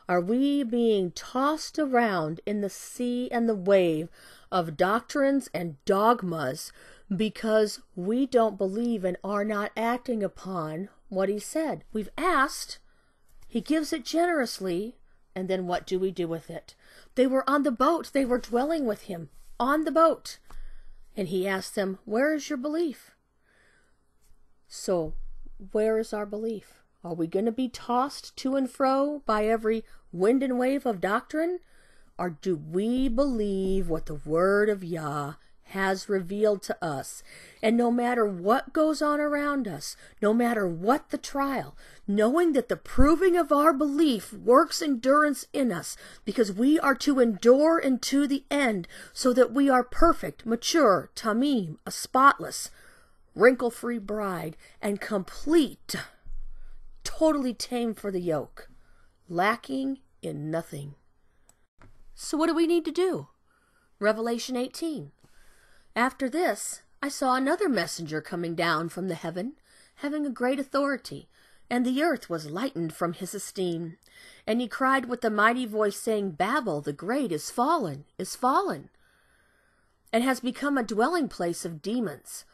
Speaker 1: Are we being tossed around in the sea and the wave of doctrines and dogmas because we don't believe and are not acting upon what he said? We've asked, he gives it generously, and then what do we do with it? They were on the boat, they were dwelling with him on the boat, and he asked them, where is your belief? So, where is our belief? Are we going to be tossed to and fro by every wind and wave of doctrine? Or do we believe what the word of Yah has revealed to us? And no matter what goes on around us, no matter what the trial, knowing that the proving of our belief works endurance in us, because we are to endure unto the end, so that we are perfect, mature, tamim, a spotless, wrinkle-free bride, and complete, totally tame for the yoke, lacking in nothing. So what do we need to do? Revelation 18. After this, I saw another messenger coming down from the heaven, having a great authority, and the earth was lightened from his esteem. And he cried with a mighty voice, saying, Babel the great is fallen, and has become a dwelling place of demons,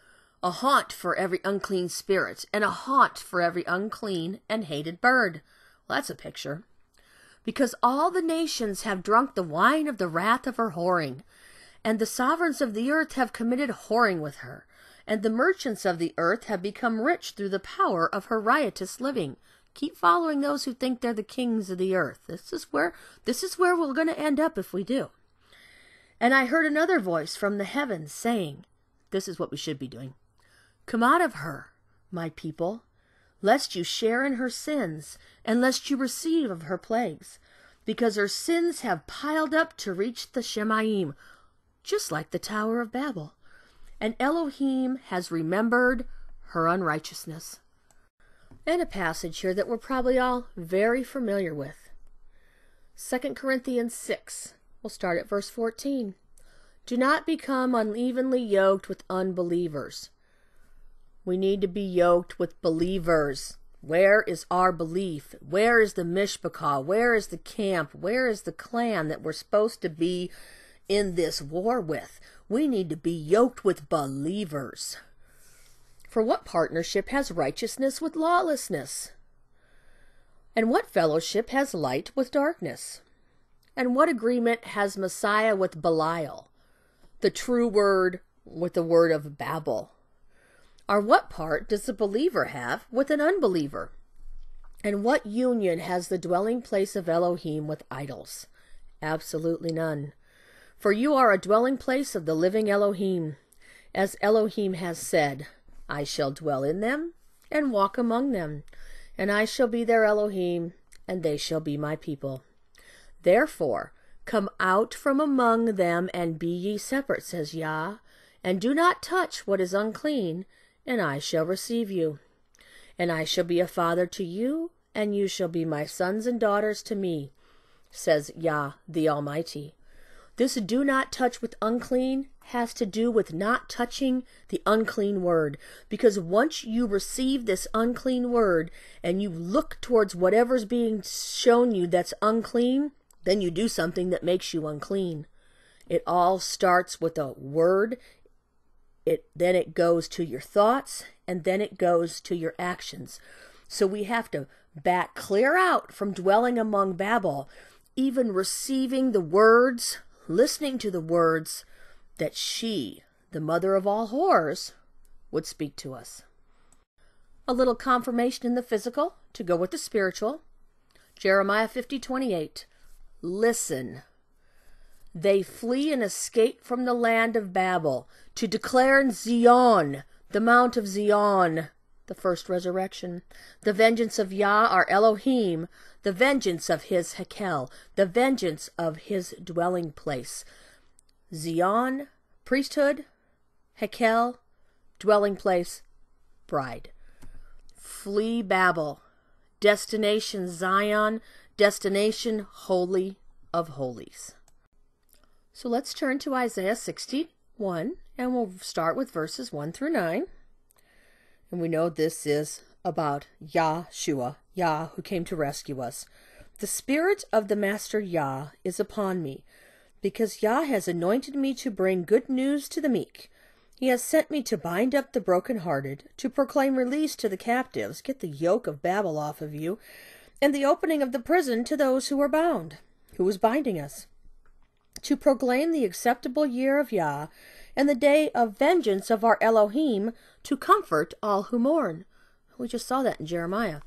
Speaker 1: a haunt for every unclean spirit, and a haunt for every unclean and hated bird. Well, that's a picture. Because all the nations have drunk the wine of the wrath of her whoring, and the sovereigns of the earth have committed whoring with her, and the merchants of the earth have become rich through the power of her riotous living. Keep following those who think they're the kings of the earth. This is where we're going to end up if we do. And I heard another voice from the heavens saying, This is what we should be doing. Come out of her, my people, lest you share in her sins, and lest you receive of her plagues, because her sins have piled up to reach the Shemaim, just like the Tower of Babel. And Elohim has remembered her unrighteousness. And a passage here that we're probably all very familiar with. 2 Corinthians 6. We'll start at verse 14. Do not become unevenly yoked with unbelievers. We need to be yoked with believers. Where is our belief? Where is the mishpachah? Where is the camp? Where is the clan that we're supposed to be in this war with? We need to be yoked with believers. For what partnership has righteousness with lawlessness? And what fellowship has light with darkness? And what agreement has Messiah with Belial, the true word with the word of Babel? Or what part does the believer have with an unbeliever? And what union has the dwelling place of Elohim with idols? Absolutely none. For you are a dwelling place of the living Elohim. As Elohim has said, I shall dwell in them and walk among them, and I shall be their Elohim, and they shall be my people. Therefore, come out from among them and be ye separate, says Yah, and do not touch what is unclean, and I shall receive you. And I shall be a father to you, and you shall be my sons and daughters to me, says Yah the Almighty. This do not touch with unclean has to do with not touching the unclean word. Because once you receive this unclean word and you look towards whatever's being shown you that's unclean, then you do something that makes you unclean. It all starts with a word. Then it goes to your thoughts, and then it goes to your actions. So we have to back clear out from dwelling among Babel, even receiving the words, listening to the words that she, the mother of all whores, would speak to us. A little confirmation in the physical to go with the spiritual. Jeremiah 50:28. Listen. They flee and escape from the land of Babel to declare in Zion, the Mount of Zion, the first resurrection, the vengeance of Yah our Elohim, the vengeance of his Hekel, the vengeance of his dwelling place. Zion, priesthood, Hekel, dwelling place, bride. Flee Babel, destination Zion, destination Holy of Holies. So let's turn to Isaiah 61, and we'll start with verses 1 through 9. And we know this is about Yahshua, Yah who came to rescue us. The Spirit of the Master Yah is upon me, because Yah has anointed me to bring good news to the meek. He has sent me to bind up the brokenhearted, to proclaim release to the captives, get the yoke of Babel off of you, and the opening of the prison to those who are bound. Who is binding us? To proclaim the acceptable year of Yah, and the day of vengeance of our Elohim, to comfort all who mourn. We just saw that in Jeremiah.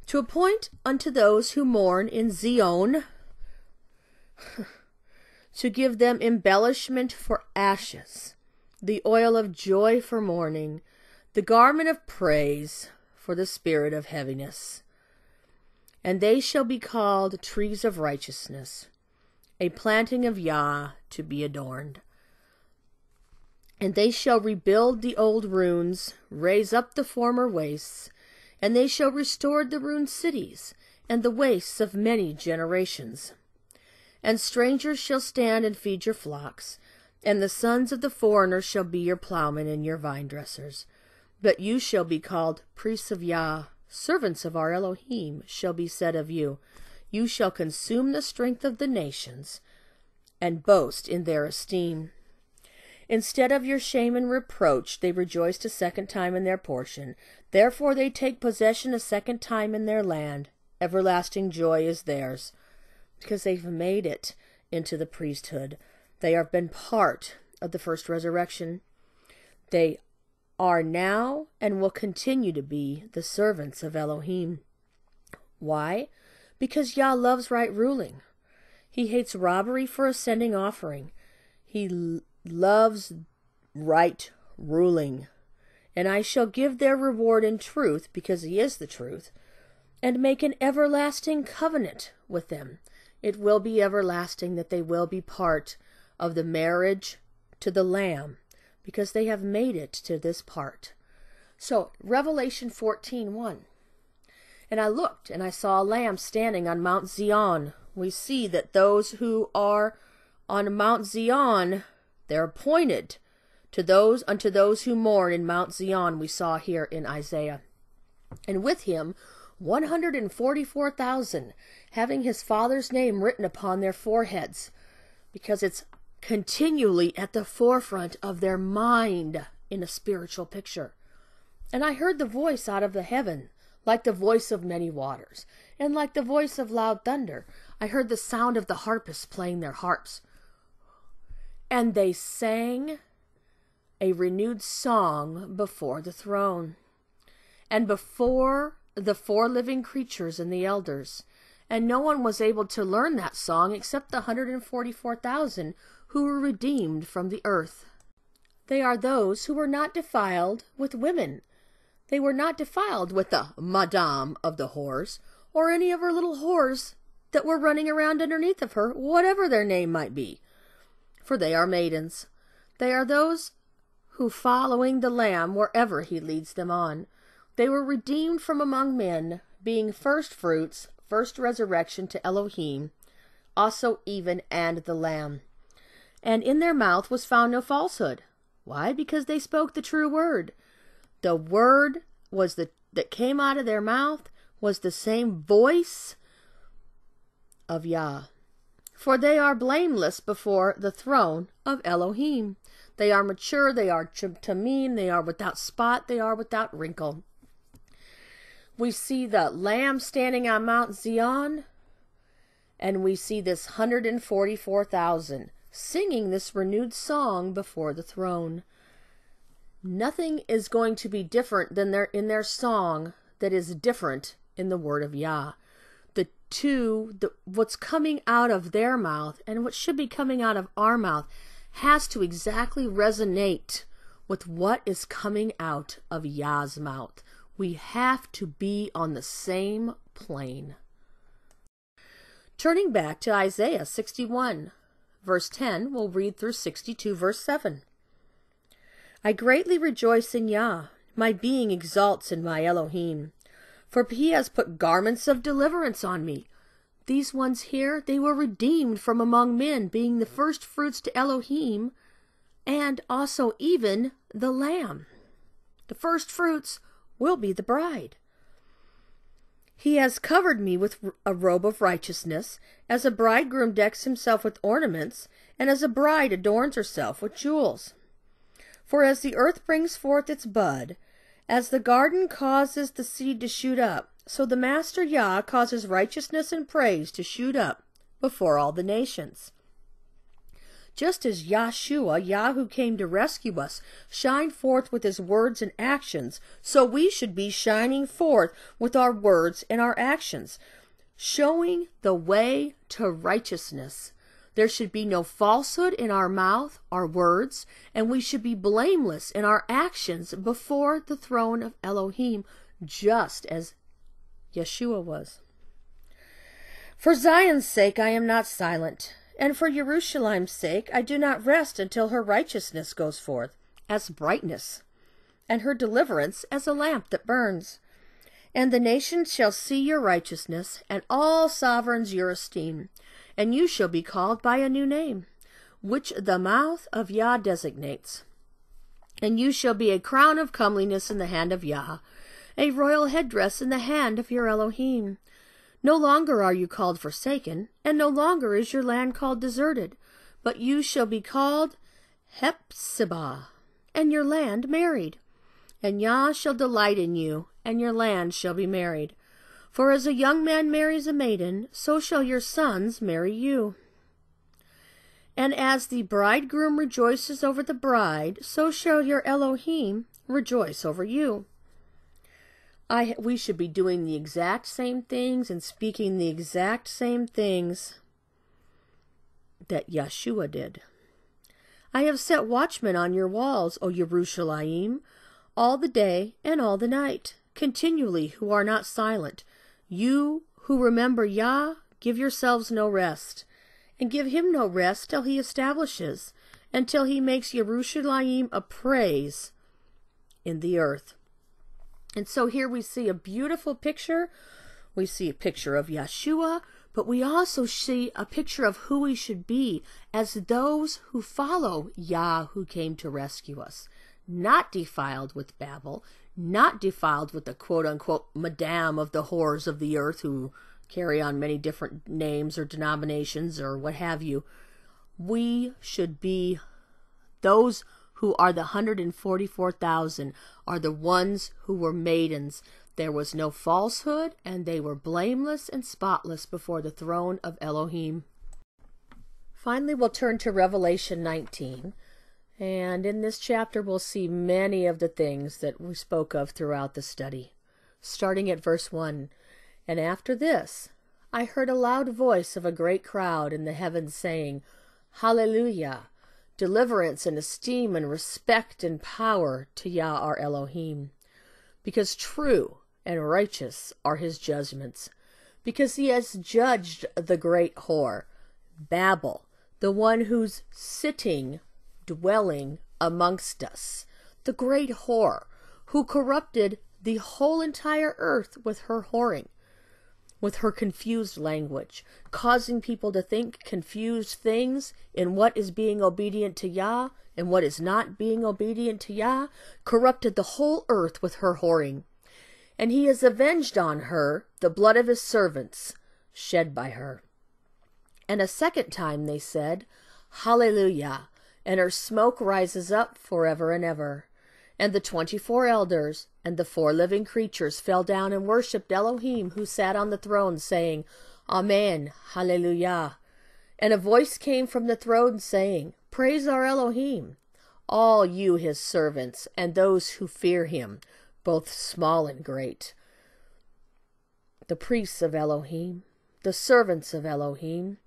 Speaker 1: To appoint unto those who mourn in Zion, to give them embellishment for ashes, the oil of joy for mourning, the garment of praise for the spirit of heaviness. And they shall be called trees of righteousness, a planting of Yah to be adorned. And they shall rebuild the old ruins, raise up the former wastes, and they shall restore the ruined cities, and the wastes of many generations. And strangers shall stand and feed your flocks, and the sons of the foreigners shall be your plowmen and your vine dressers. But you shall be called priests of Yah, servants of our Elohim shall be said of you. You shall consume the strength of the nations, and boast in their esteem. Instead of your shame and reproach, they rejoiced a second time in their portion. Therefore they take possession a second time in their land. Everlasting joy is theirs, because they've made it into the priesthood. They have been part of the first resurrection. They are now and will continue to be the servants of Elohim. Why? Because Yah loves right ruling. He hates robbery for a sending offering. He loves right ruling. And I shall give their reward in truth, because he is the truth, and make an everlasting covenant with them. It will be everlasting, that they will be part of the marriage to the Lamb, because they have made it to this part. So, Revelation 14:1. And I looked, and I saw a lamb standing on Mount Zion. We see that those who are on Mount Zion, they're appointed unto those who mourn in Mount Zion, we saw here in Isaiah. And with him 144,000, having his Father's name written upon their foreheads, because it's continually at the forefront of their mind in a spiritual picture. And I heard the voice out of the heaven, like the voice of many waters, and like the voice of loud thunder. I heard the sound of the harpists playing their harps. And they sang a renewed song before the throne, and before the 4 living creatures and the elders. And no one was able to learn that song except the 144,000 who were redeemed from the earth. They are those who were not defiled with women. They were not defiled with the madame of the whores, or any of her little whores that were running around underneath of her, whatever their name might be. For they are maidens. They are those who, following the Lamb wherever he leads them on, they were redeemed from among men, being first fruits, first resurrection to Elohim, also even and the Lamb. And in their mouth was found no falsehood. Why? Because they spoke the true word. The word was that came out of their mouth was the same voice of Yah. For they are blameless before the throne of Elohim. They are mature, they are tamim, they are without spot, they are without wrinkle. We see the Lamb standing on Mount Zion, and we see this 144,000 singing this renewed song before the throne. Nothing is going to be different than in their song that is different in the word of Yah. What's coming out of their mouth and what should be coming out of our mouth has to exactly resonate with what is coming out of Yah's mouth. We have to be on the same plane. Turning back to Isaiah 61, verse 10, we'll read through 62, verse 7. I greatly rejoice in Yah, my being exalts in my Elohim, for he has put garments of deliverance on me. These ones here, they were redeemed from among men, being the first fruits to Elohim, and also even the Lamb. The first fruits will be the bride. He has covered me with a robe of righteousness, as a bridegroom decks himself with ornaments, and as a bride adorns herself with jewels. For as the earth brings forth its bud, as the garden causes the seed to shoot up, so the Master Yah causes righteousness and praise to shoot up before all the nations. Just as Yahshua, Yah who came to rescue us, shined forth with his words and actions, so we should be shining forth with our words and our actions, showing the way to righteousness. There should be no falsehood in our mouth, our words, and we should be blameless in our actions before the throne of Elohim, just as Yeshua was. For Zion's sake I am not silent, and for Jerusalem's sake I do not rest until her righteousness goes forth as brightness, and her deliverance as a lamp that burns. And the nations shall see your righteousness, and all sovereigns your esteem, and you shall be called by a new name, which the mouth of Yah designates. And you shall be a crown of comeliness in the hand of Yah, a royal headdress in the hand of your Elohim. No longer are you called forsaken, and no longer is your land called deserted, but you shall be called Hephzibah, and your land married. And Yah shall delight in you, and your land shall be married. For as a young man marries a maiden, so shall your sons marry you. And as the bridegroom rejoices over the bride, so shall your Elohim rejoice over you. We should be doing the exact same things and speaking the exact same things that Yeshua did. I have set watchmen on your walls, O Yerushalayim, all the day and all the night, continually, who are not silent. You who remember Yah, give yourselves no rest, and give him no rest till he establishes, until he makes Yerushalayim a praise in the earth. And so here we see a beautiful picture. We see a picture of Yeshua, but we also see a picture of who we should be as those who follow Yah, who came to rescue us. Not defiled with Babel, not defiled with the quote-unquote madame of the whores of the earth who carry on many different names or denominations or what have you. We should be those who are the 144,000, are the ones who were maidens. There was no falsehood, and they were blameless and spotless before the throne of Elohim. Finally, we'll turn to Revelation 19. And in this chapter, we'll see many of the things that we spoke of throughout the study. Starting at verse 1. And after this, I heard a loud voice of a great crowd in the heavens saying, Hallelujah! Deliverance and esteem and respect and power to Yah our Elohim. Because true and righteous are his judgments. Because he has judged the great whore, Babel, the one who's dwelling amongst us, the great whore, who corrupted the whole entire earth with her whoring, with her confused language, causing people to think confused things in what is being obedient to Yah and what is not being obedient to Yah, corrupted the whole earth with her whoring. And he has avenged on her the blood of his servants, shed by her. And a second time they said, Hallelujah! And her smoke rises up forever and ever. And the 24 elders and the 4 living creatures fell down and worshipped Elohim, who sat on the throne, saying, Amen, Hallelujah. And a voice came from the throne, saying, Praise our Elohim, all you his servants, and those who fear him, both small and great. The priests of Elohim, the servants of Elohim.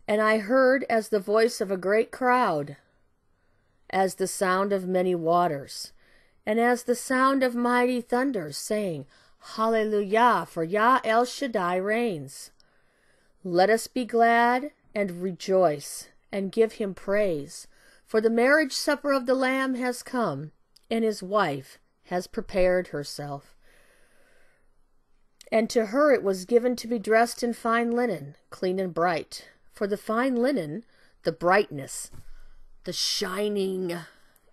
Speaker 1: And I heard as the voice of a great crowd, as the sound of many waters, and as the sound of mighty thunders, saying, Hallelujah, for Yah El Shaddai reigns. Let us be glad and rejoice, and give him praise, for the marriage supper of the Lamb has come, and his wife has prepared herself. And to her it was given to be dressed in fine linen, clean and bright. For the fine linen, the brightness, the shining,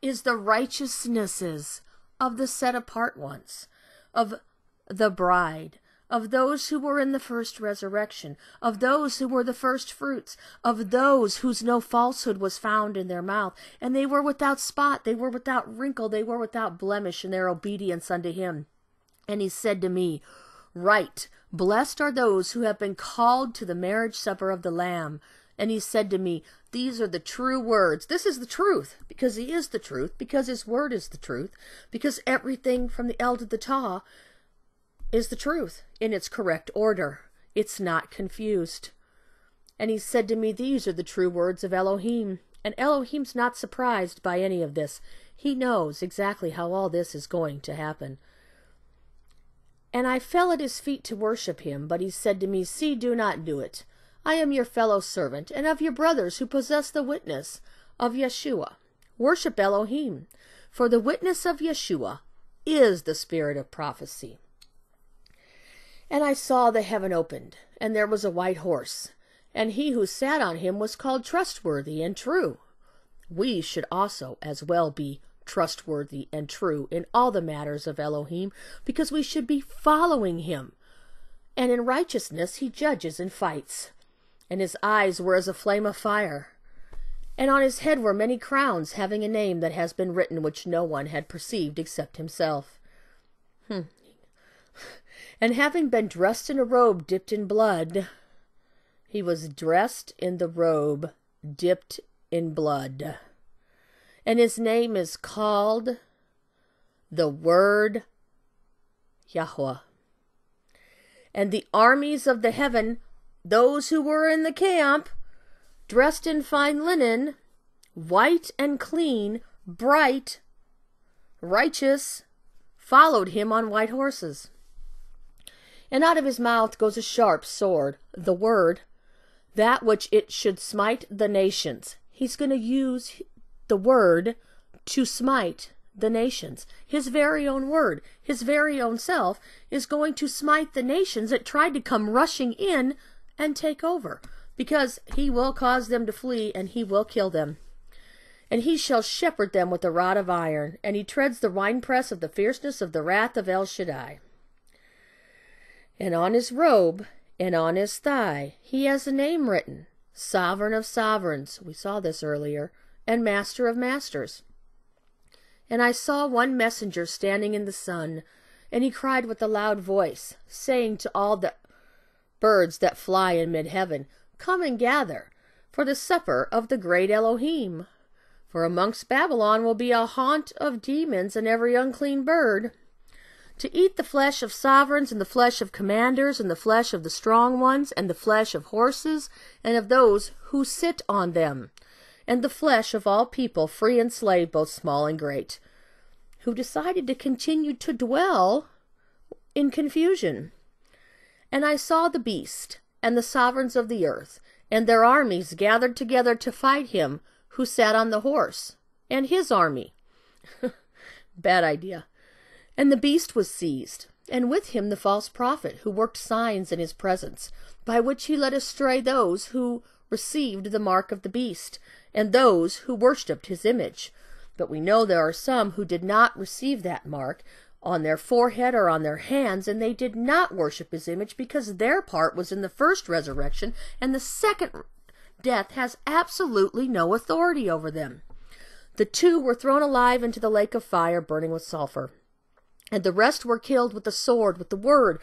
Speaker 1: is the righteousnesses of the set-apart ones, of the bride, of those who were in the first resurrection, of those who were the first fruits, of those whose no falsehood was found in their mouth. And they were without spot, they were without wrinkle, they were without blemish in their obedience unto him. And he said to me, Write, blessed are those who have been called to the marriage supper of the Lamb. And he said to me, These are the true words. This is the truth, because he is the truth, because his word is the truth, because everything from the El to the Tah is the truth in its correct order. It's not confused. And he said to me, These are the true words of Elohim. And Elohim's not surprised by any of this. He knows exactly how all this is going to happen. And I fell at his feet to worship him, but he said to me, See, do not do it. I am your fellow servant, and of your brothers who possess the witness of Yeshua. Worship Elohim, for the witness of Yeshua is the spirit of prophecy. And I saw the heaven opened, and there was a white horse, and he who sat on him was called trustworthy and true. We should also as well be trustworthy and true in all the matters of Elohim, because we should be following him. And in righteousness he judges and fights. And his eyes were as a flame of fire. And on his head were many crowns, having a name that has been written, which no one had perceived except himself. And having been dressed in a robe dipped in blood, he was dressed in the robe dipped in blood. And his name is called the Word Yahweh. And the armies of the heaven, those who were in the camp, dressed in fine linen, white and clean, bright, righteous, followed him on white horses. And out of his mouth goes a sharp sword, the word, that which it should smite the nations. He's going to use the word to smite the nations. His very own word, his very own self, is going to smite the nations that tried to come rushing in and take over, because he will cause them to flee, and he will kill them. And he shall shepherd them with a rod of iron, and he treads the winepress of the fierceness of the wrath of El Shaddai. And on his robe and on his thigh he has a name written, Sovereign of Sovereigns, we saw this earlier, and Master of Masters. And I saw one messenger standing in the sun, and he cried with a loud voice, saying to all the birds that fly in mid-heaven, Come and gather, for the supper of the great Elohim. For amongst Babylon will be a haunt of demons and every unclean bird, to eat the flesh of sovereigns, and the flesh of commanders, and the flesh of the strong ones, and the flesh of horses, and of those who sit on them, and the flesh of all people, free and slave, both small and great, who decided to continue to dwell in confusion. And I saw the beast, and the sovereigns of the earth, and their armies gathered together to fight him who sat on the horse, and his army. Bad idea. And the beast was seized, and with him the false prophet, who worked signs in his presence, by which he led astray those who received the mark of the beast, and those who worshipped his image. But we know there are some who did not receive that mark on their forehead or on their hands, and they did not worship his image, because their part was in the first resurrection, and the second death has absolutely no authority over them. The two were thrown alive into the lake of fire, burning with sulfur. And the rest were killed with the sword, with the word,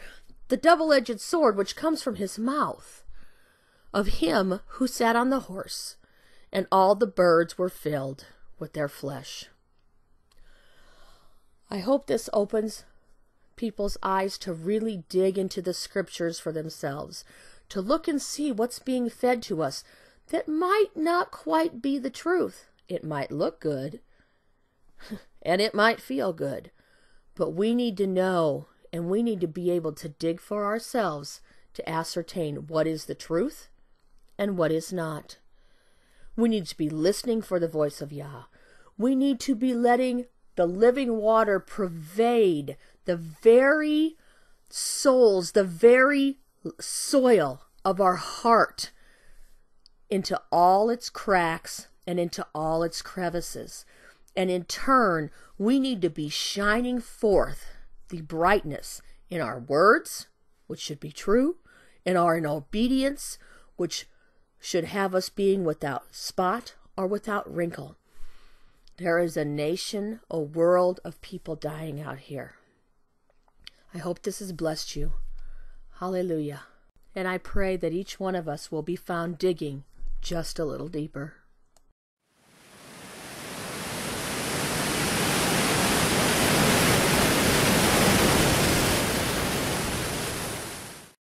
Speaker 1: the double-edged sword which comes from his mouth, of him who sat on the horse, and all the birds were filled with their flesh. I hope this opens people's eyes to really dig into the scriptures for themselves, to look and see what's being fed to us that might not quite be the truth. It might look good, and it might feel good, but we need to know, and we need to be able to dig for ourselves to ascertain what is the truth and what is not. We need to be listening for the voice of Yah. We need to be letting the living water pervade the very souls, the very soil of our heart, into all its cracks and into all its crevices. And in turn, we need to be shining forth the brightness in our words, which should be true, in our obedience, which should have us being without spot or without wrinkle. There is a nation, a world of people dying out here. I hope this has blessed you. Hallelujah. And I pray that each one of us will be found digging just a little deeper.